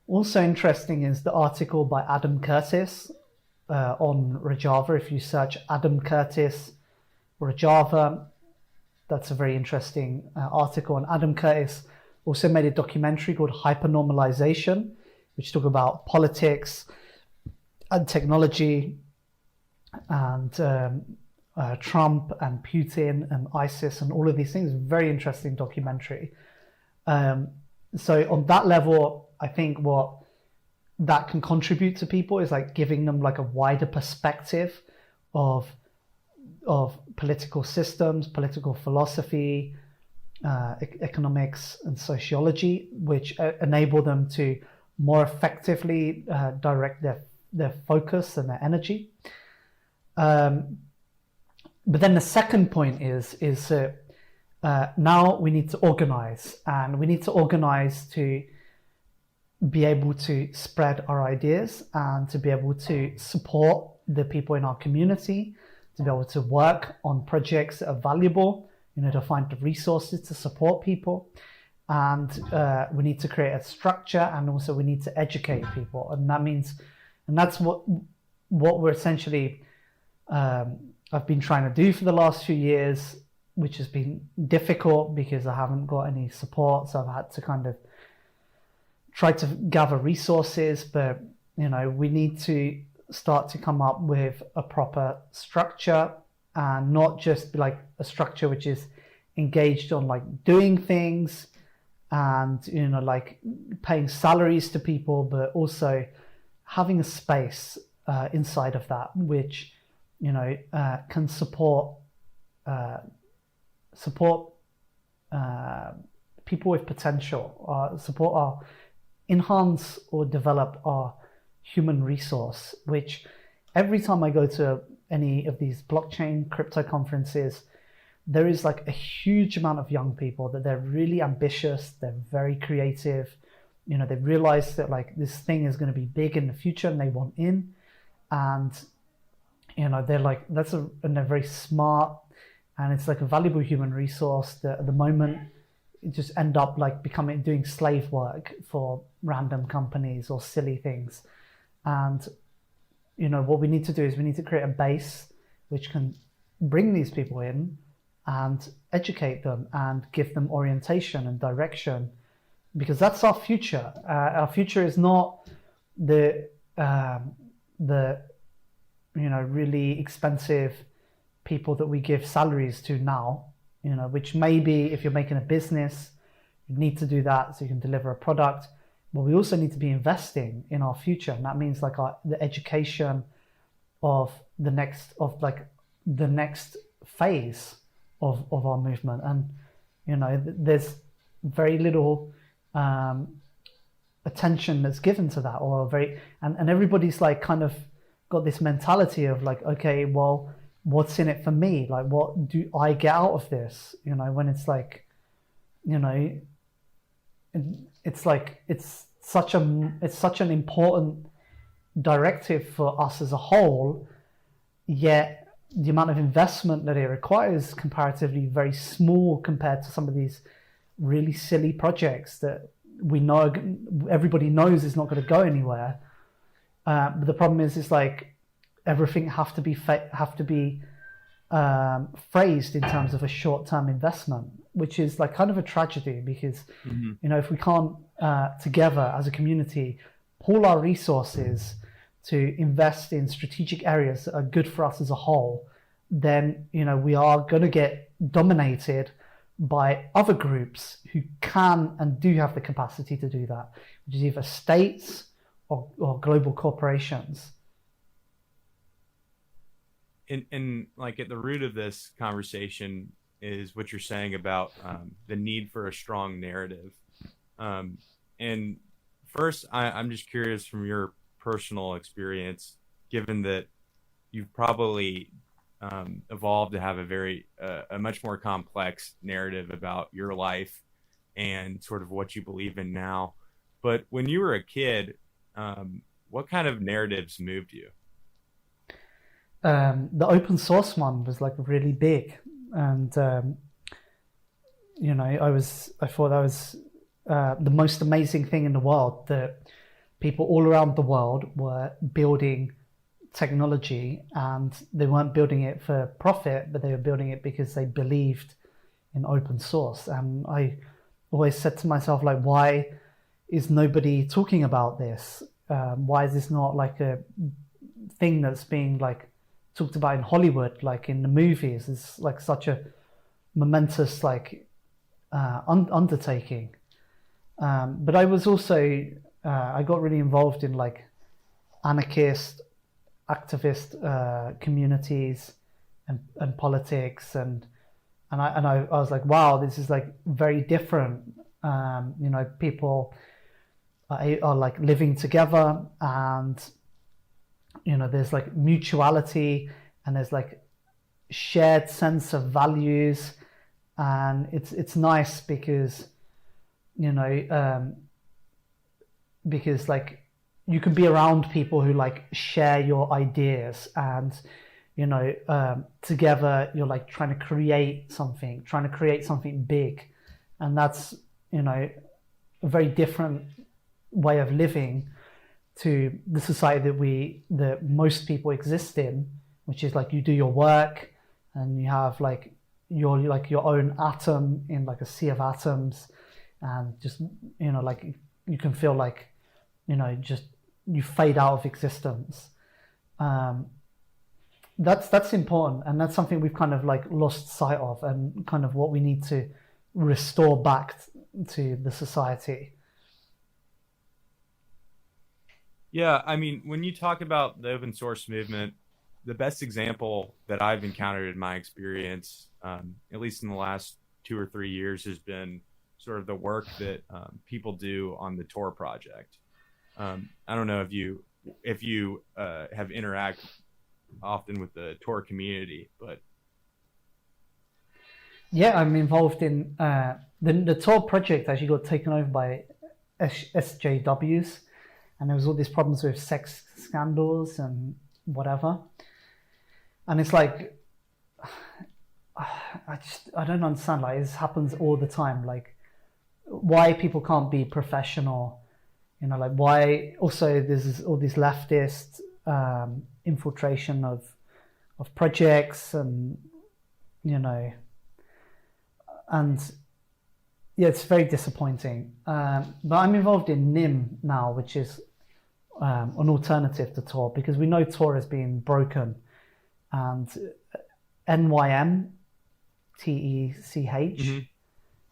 Also interesting is the article by Adam Curtis on Rojava. If you search Adam Curtis Rojava, that's a very interesting article. And Adam Curtis also made a documentary called Hypernormalization, which talk about politics and technology and Trump and Putin and ISIS and all of these things. Very interesting documentary. So on that level, I think what that can contribute to people is giving them a wider perspective of political systems, political philosophy, economics and sociology, which enable them to more effectively direct their focus and their energy. But then the second point is now we need to organize, and we need to organize to be able to spread our ideas and to be able to support the people in our community, to be able to work on projects that are valuable, to find the resources to support people. And we need to create a structure, and also we need to educate people. And that means, and that's what we're essentially, I've been trying to do for the last few years, which has been difficult because I haven't got any support. So I've had to kind of try to gather resources, but we need to start to come up with a proper structure, and not just like a structure which is engaged on like doing things and like paying salaries to people, but also having a space inside of that which can support people with potential, enhance or develop our human resource, which every time I go to any of these blockchain crypto conferences, there is like a huge amount of young people that they're really ambitious, they're very creative, they realize that like this thing is going to be big in the future and they want in, and they're like, and they're very smart, and it's like a valuable human resource that at the moment it just end up like doing slave work for random companies or silly things. And what we need to do is we need to create a base which can bring these people in and educate them and give them orientation and direction, because that's our future. Our future is not the really expensive people that we give salaries to now, which maybe if you're making a business, you need to do that so you can deliver a product. But we also need to be investing in our future, and that means like the education of the next phase of our movement. And there's very little attention that's given to that, or and everybody's like kind of got this mentality of like, okay, well, what's in it for me? Like, what do I get out of this? When it's like, it's like it's such an important directive for us as a whole, yet the amount of investment that it requires is comparatively very small compared to some of these really silly projects that we know everybody knows is not going to go anywhere. But the problem is like everything have to be phrased in terms of a short-term investment, which is like kind of a tragedy, because if we can't together as a community pool our resources to invest in strategic areas that are good for us as a whole, then we are going to get dominated by other groups who can and do have the capacity to do that, which is either states or global corporations. And like at the root of this conversation is what you're saying about the need for a strong narrative. And first, I'm just curious from your personal experience, given that you've probably evolved to have a much more complex narrative about your life and sort of what you believe in now. But when you were a kid, what kind of narratives moved you? The open source one was like really big, and I thought that was the most amazing thing in the world, that people all around the world were building technology, and they weren't building it for profit, but they were building it because they believed in open source. And I always said to myself, like, why is nobody talking about this? Why is this not like a thing that's being like talked about in Hollywood, like in the movies? It's like such a momentous like undertaking. But I was also I got really involved in like anarchist, activist communities and politics, and I was like, wow, this is like very different. People are like living together, and there's like mutuality, and there's like shared sense of values, and it's nice because because like you can be around people who like share your ideas, and together you're like trying to create something big, and that's a very different way of living to the society that most people exist in, which is like you do your work and you have like your own atom in like a sea of atoms, and just like you can feel like just you fade out of existence. That's important, and that's something we've kind of like lost sight of, and kind of what we need to restore back to the society. Yeah, I mean, when you talk about the open source movement, the best example that I've encountered in my experience, at least in the last 2 or 3 years, has been sort of the work that people do on the Tor project. I don't know if you have interacted often with the Tor community, but yeah, I'm involved in the Tor project. Actually got taken over by SJWs, and there was all these problems with sex scandals and whatever. And it's like, I don't understand. Like, this happens all the time. Like, why people can't be professional? Like why also there's all these leftist infiltration of projects, and and yeah, it's very disappointing. But I'm involved in NIM now, which is an alternative to Tor, because we know Tor has been broken, and NYM TECH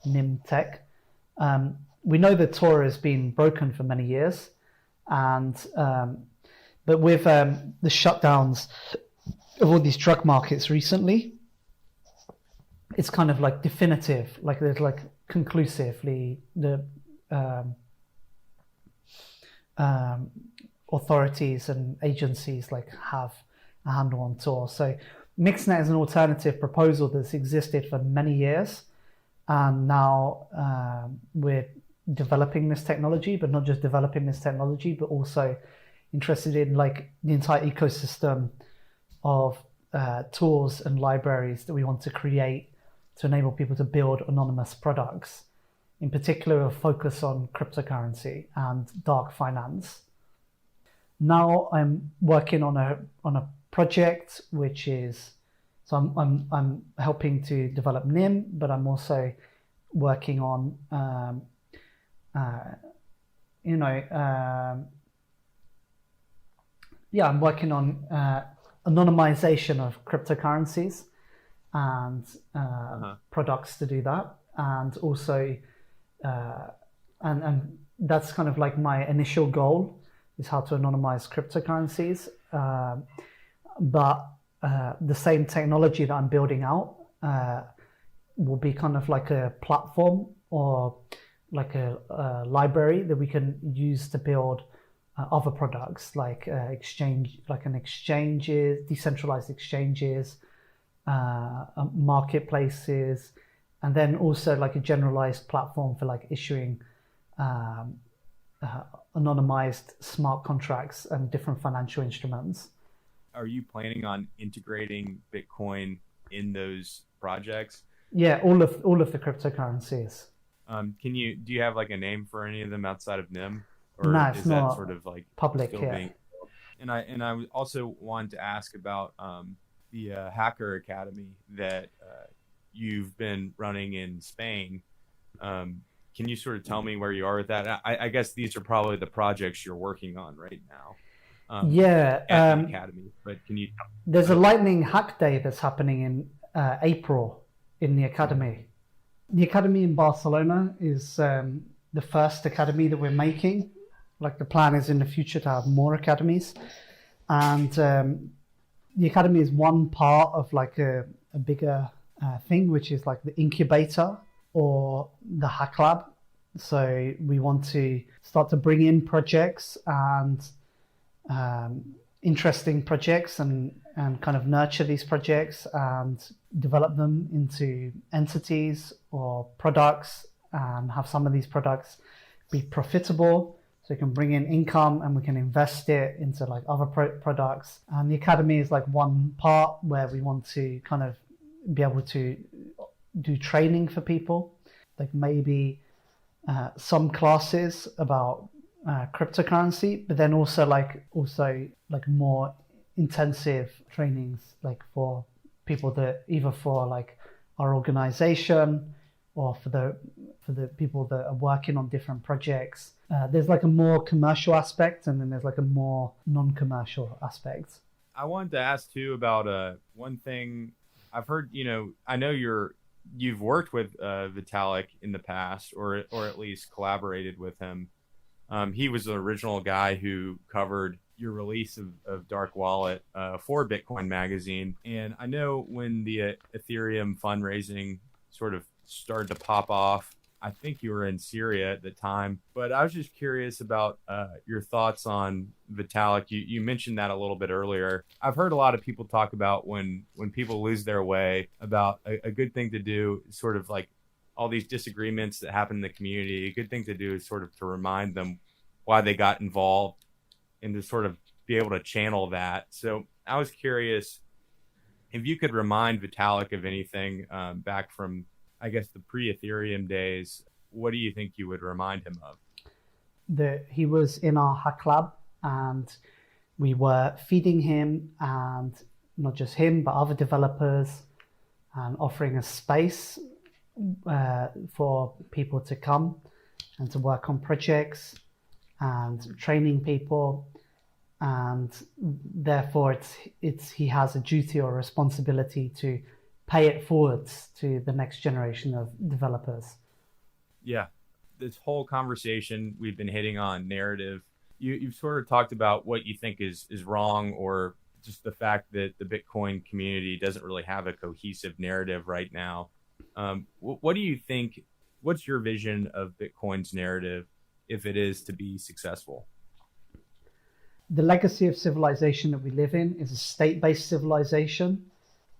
NIM Tech. We know that Tor has been broken for many years, and but with the shutdowns of all these drug markets recently, it's kind of like definitive, like there's like conclusively the authorities and agencies like have a handle on Tor. So Mixnet is an alternative proposal that's existed for many years, and now we're developing this technology, but not just developing this technology, but also interested in like the entire ecosystem of tools and libraries that we want to create to enable people to build anonymous products, in particular a focus on cryptocurrency and dark finance. Now I'm working on a project which is, so I'm helping to develop NIM, but I'm also working on I'm working on anonymization of cryptocurrencies and products to do that, and also and that's kind of like my initial goal, is how to anonymize cryptocurrencies, but the same technology that I'm building out will be kind of like a platform or like a library that we can use to build other products, like decentralized exchanges, marketplaces, and then also like a generalized platform for like issuing anonymized smart contracts and different financial instruments. Are you planning on integrating Bitcoin in those projects? Yeah, all of the cryptocurrencies. Do you have like a name for any of them outside of NIM? Or no, it's is not that sort of like public still yet. being... And I also wanted to ask about the Hacker Academy that you've been running in Spain. Can you sort of tell me where you are with that? I guess these are probably the projects you're working on right now. At the Academy, but can you tell me? There's a Lightning Hack Day that's happening in April in the Academy. The Academy in Barcelona is the first academy that we're making. Like, the plan is in the future to have more academies, and the Academy is one part of like a bigger thing, which is like the incubator or the Hack Lab. So we want to start to bring in projects and interesting projects and kind of nurture these projects and develop them into entities or products, and have some of these products be profitable so we can bring in income and we can invest it into like other products. And the academy is like one part where we want to kind of be able to do training for people, like maybe some classes about cryptocurrency, but then also like more intensive trainings like for people that either for like our organization or for the people that are working on different projects. There's like a more commercial aspect, and then there's like a more non-commercial aspect. I wanted to ask too about one thing I've heard. I know you've worked with Vitalik in the past, or at least collaborated with him. He was the original guy who covered your release of Dark Wallet for Bitcoin Magazine. And I know when the Ethereum fundraising sort of started to pop off, I think you were in Syria at the time. But I was just curious about your thoughts on Vitalik. You mentioned that a little bit earlier. I've heard a lot of people talk about when people lose their way, about a good thing to do, sort of like all these disagreements that happen in the community. A good thing to do is sort of to remind them why they got involved and to sort of be able to channel that. So I was curious if you could remind Vitalik of anything back from, I guess, the pre-Ethereum days. What do you think you would remind him of? That he was in our hack lab and we were feeding him, and not just him, but other developers, and offering a space for people to come and to work on projects and training people. And therefore he has a duty or responsibility to pay it forwards to the next generation of developers. Yeah, this whole conversation we've been hitting on narrative. You've sort of talked about what you think is wrong, or just the fact that the Bitcoin community doesn't really have a cohesive narrative right now. What do you think? What's your vision of Bitcoin's narrative if it is to be successful? The legacy of civilization that we live in is a state-based civilization.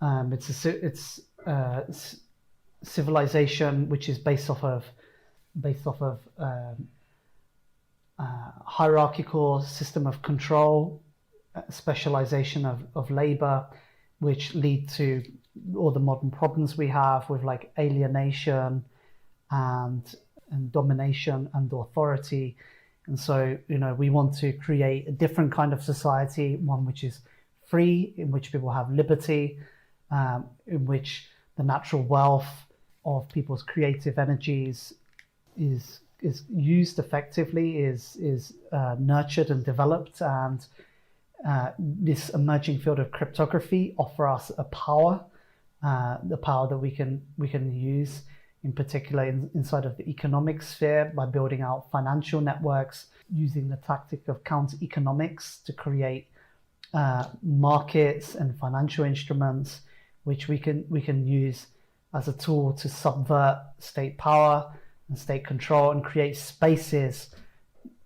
It's civilization which is based off of hierarchical system of control, specialization of labor, which lead to all the modern problems we have with like alienation and domination and authority. And so, we want to create a different kind of society, one which is free, in which people have liberty, in which the natural wealth of people's creative energies is used effectively, is nurtured and developed. And this emerging field of cryptography offer us a power, the power that we can use, in particular inside of the economic sphere, by building out financial networks, using the tactic of counter economics to create markets and financial instruments, which we can use as a tool to subvert state power and state control, and create spaces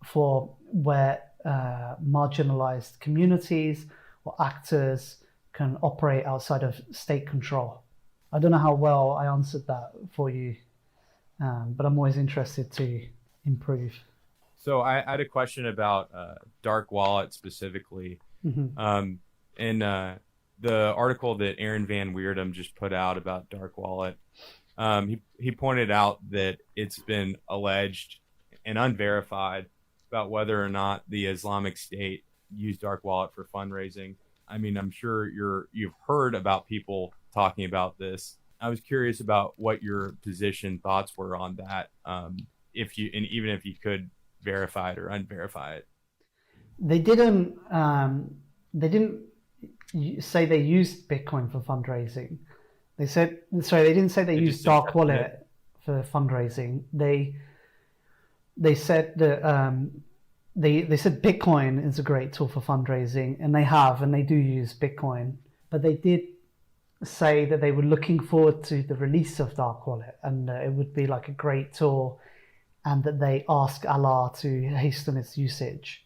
for where marginalized communities or actors can operate outside of state control. I don't know how well I answered that for you, but I'm always interested to improve. So I had a question about Dark Wallet specifically. Mm-hmm. In the article that Aaron Van Weerdum just put out about Dark Wallet, he pointed out that it's been alleged and unverified about whether or not the Islamic State used Dark Wallet for fundraising. I mean, I'm sure you've heard about people talking about this. I was curious about what your thoughts were on that, even if you could verify it or unverify it. They didn't say they used Bitcoin for fundraising. They didn't say they used Dark Wallet for fundraising. They said that they said Bitcoin is a great tool for fundraising, and they do use Bitcoin. But they did say that they were looking forward to the release of Dark Wallet, and it would be like a great tool, and that they ask Allah to hasten its usage.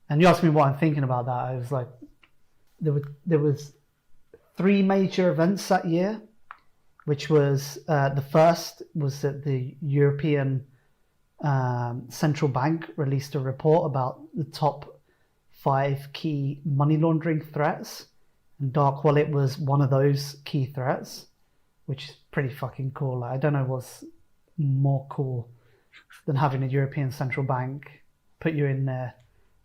And you asked me what I'm thinking about that. I was like, there was three major events that year, which was the first was that the European Central Bank released a report about the top 5 key money laundering threats, and dark wallet was one of those key threats, which is pretty fucking cool. I don't know what's more cool than having a European Central Bank put you in their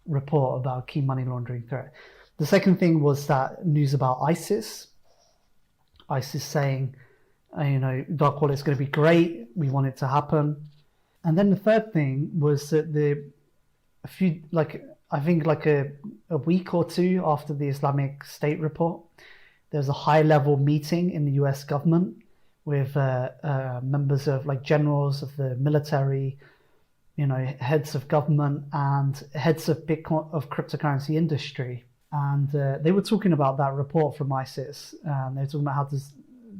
report about key money laundering threat. The second thing was that news about ISIS saying, dark wallet is going to be great. We want it to happen. And then the third thing was that I think a week or two after the Islamic State report, there was a high-level meeting in the US government with members of generals of the military, heads of government and heads of Bitcoin, of cryptocurrency industry. And they were talking about that report from ISIS. And they were talking about how to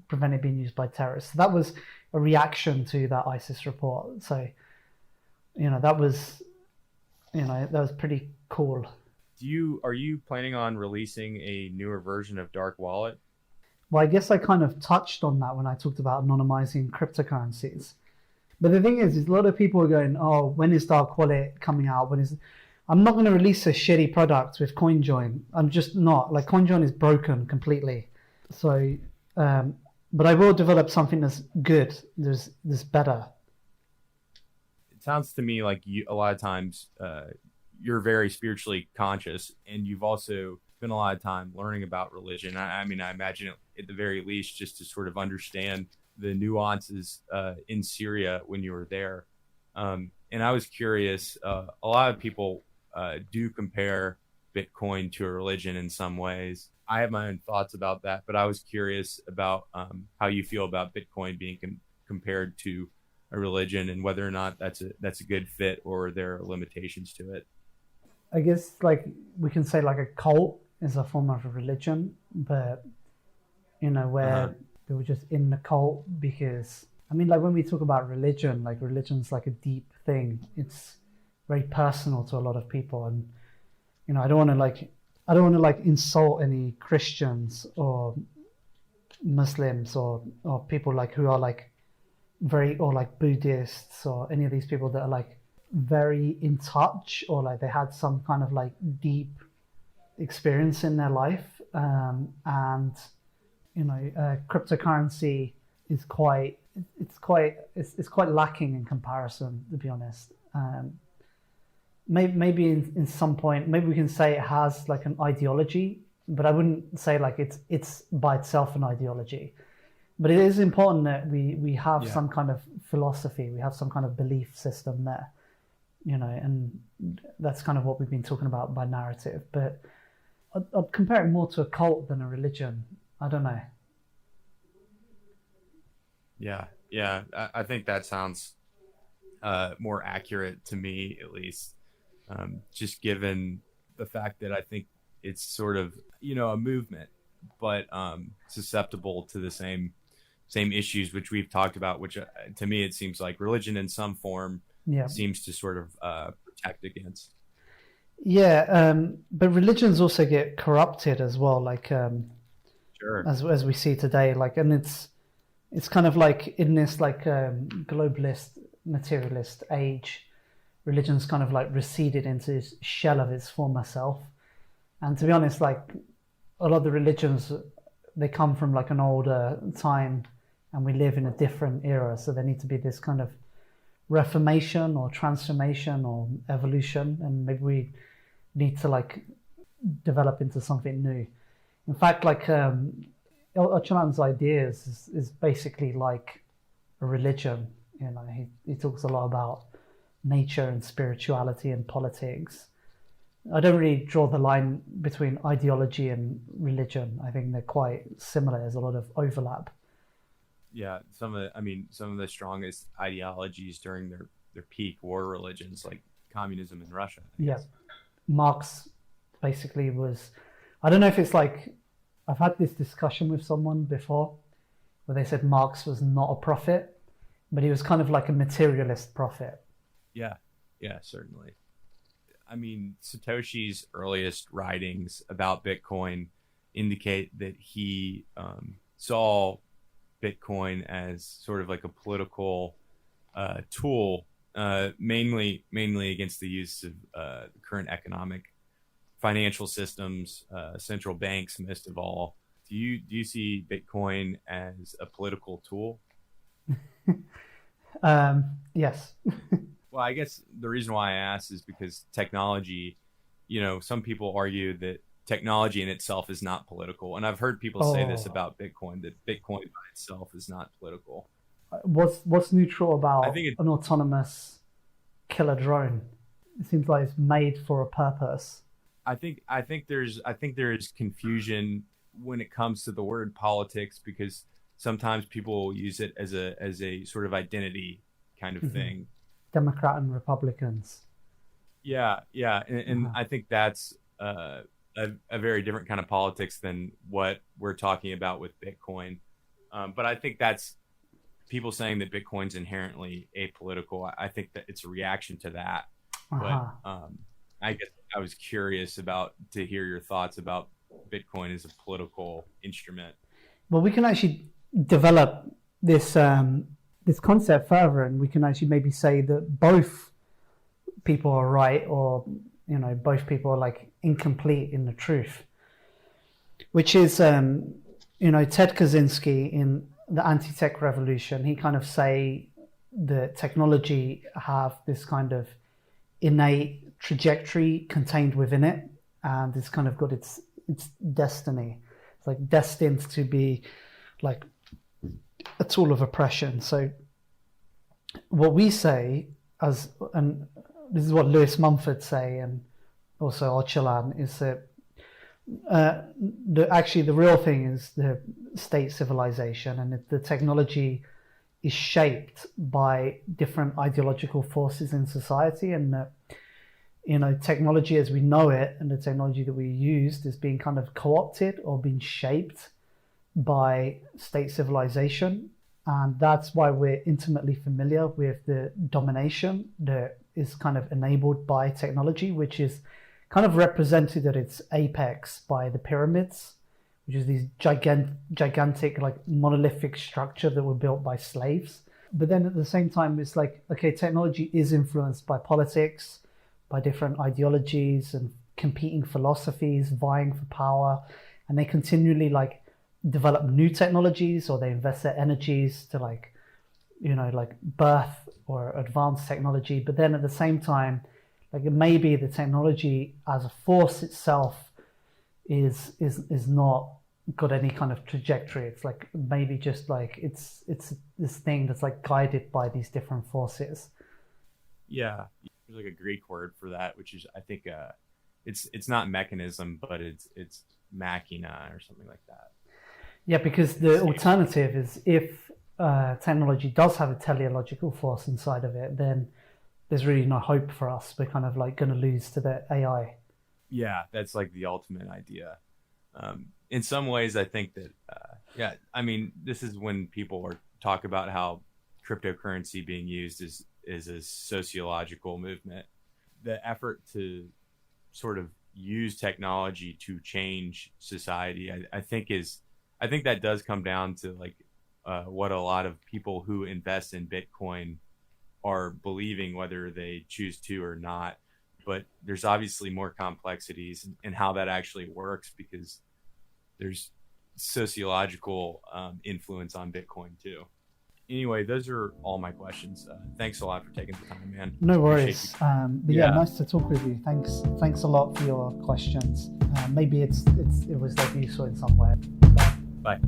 prevent it being used by terrorists. So that was a reaction to that ISIS report. So, that was pretty cool. Are you planning on releasing a newer version of Dark Wallet? Well, I guess I kind of touched on that when I talked about anonymizing cryptocurrencies. But the thing is a lot of people are going, oh, when is Dark Wallet coming out? I'm not going to release a shitty product with CoinJoin. I'm just not. CoinJoin is broken completely. So, but I will develop something that's good, that's better. It sounds to me like a lot of times you're very spiritually conscious, and you've also spent a lot of time learning about religion. I imagine at the very least just to sort of understand the nuances in Syria when you were there. And I was curious, a lot of people do compare Bitcoin to a religion in some ways. I have my own thoughts about that, but I was curious about how you feel about Bitcoin being compared to a religion, and whether or not that's a good fit or there are limitations to it. I guess we can say a cult is a form of a religion, but where they were just in the cult because when we talk about religion, religion's a deep thing. It's very personal to a lot of people, and I don't want to insult any Christians or Muslims or people who are very, or Buddhists or any of these people that are very in touch, or they had some kind of deep experience in their life, and cryptocurrency is quite lacking in comparison, to be honest. Maybe in some point, maybe we can say it has an ideology, but I wouldn't say it's by itself an ideology. But it is important that we have some kind of philosophy, we have some kind of belief system there, and that's kind of what we've been talking about by narrative. But I'd compare it more to a cult than a religion. I don't know. Yeah. I think that sounds more accurate to me, at least. Just given the fact that I think it's sort of, a movement, but susceptible to the same issues which we've talked about, which to me it seems like religion in some form seems to sort of protect against. Yeah, but religions also get corrupted as well, sure, as we see today. And it's kind of in this globalist, materialist age, religion's kind of receded into this shell of its former self. And to be honest, a lot of the religions, they come from an older time, and we live in a different era. So there need to be this kind of reformation or transformation or evolution, and maybe we need to develop into something new. In fact, Öcalan's ideas is basically like a religion. He talks a lot about nature and spirituality and politics. I don't really draw the line between ideology and religion. I think they're quite similar. There's a lot of overlap. Yeah, some of the strongest ideologies during their peak were religions, like communism in Russia. Yeah, Marx basically was. I don't know if it's I've had this discussion with someone before, where they said Marx was not a prophet, but he was kind of like a materialist prophet. Yeah, certainly. I mean, Satoshi's earliest writings about Bitcoin indicate that he saw Bitcoin as sort of like a political tool, mainly against the use of the current economic financial systems, central banks most of all. Do you see Bitcoin as a political tool? Yes. Well, I guess the reason why I asked is because technology, some people argue that technology in itself is not political. And I've heard people say this about Bitcoin, that Bitcoin by itself is not political. What's neutral about an autonomous killer drone? It seems like it's made for a purpose. I think there's confusion when it comes to the word politics, because sometimes people use it as a sort of identity kind of thing. Democrat and Republicans. Yeah. And I think that's a very different kind of politics than what we're talking about with Bitcoin. But I think that's people saying that Bitcoin's inherently apolitical. I think that it's a reaction to that. But I guess I was curious to hear your thoughts about Bitcoin as a political instrument. Well, we can actually develop this concept further, and we can actually maybe say that both people are right, or both people are like incomplete in the truth, which is Ted Kaczynski in the anti-tech revolution. He kind of say that technology have this kind of innate trajectory contained within it, and it's kind of got its destiny. It's like destined to be like a tool of oppression. So what we say, and this is what Lewis Mumford say, and also Öcalan, is that the real thing is the state civilization, and the technology is shaped by different ideological forces in society, and that technology as we know it and the technology that we used is being kind of co-opted or being shaped by state civilization. And that's why we're intimately familiar with the domination that is kind of enabled by technology, which is kind of represented at its apex by the pyramids, which is these gigantic like monolithic structure that were built by slaves. But then at the same time, it's like, okay, technology is influenced by politics, by different ideologies and competing philosophies, vying for power, and they continually like develop new technologies, or they invest their energies to like birth or advanced technology. But then at the same time, like maybe the technology as a force itself is not got any kind of trajectory. It's like maybe just like it's this thing that's like guided by these different forces. Yeah, there's like a Greek word for that, which is, I think it's not mechanism, but it's machina or something like that. Yeah, because the alternative is if technology does have a teleological force inside of it, then there's really no hope for us. We're kind of like going to lose to the AI. Yeah, that's like the ultimate idea. In some ways, I think that, this is when people talk about how cryptocurrency being used is a sociological movement. The effort to sort of use technology to change society, I think that does come down to like what a lot of people who invest in Bitcoin are believing, whether they choose to or not. But there's obviously more complexities in how that actually works, because there's sociological influence on Bitcoin too. Anyway, those are all my questions. Thanks a lot for taking the time, man. No worries. Nice to talk with you. Thanks a lot for your questions. Maybe it was like useful in some way. Bye.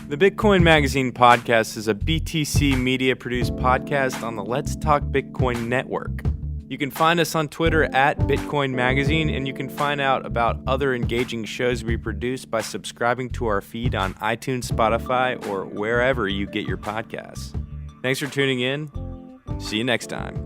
The Bitcoin Magazine podcast is a BTC media produced podcast on the Let's Talk Bitcoin network. You can find us on Twitter at Bitcoin Magazine, and you can find out about other engaging shows we produce by subscribing to our feed on iTunes, Spotify, or wherever you get your podcasts. Thanks for tuning in. See you next time.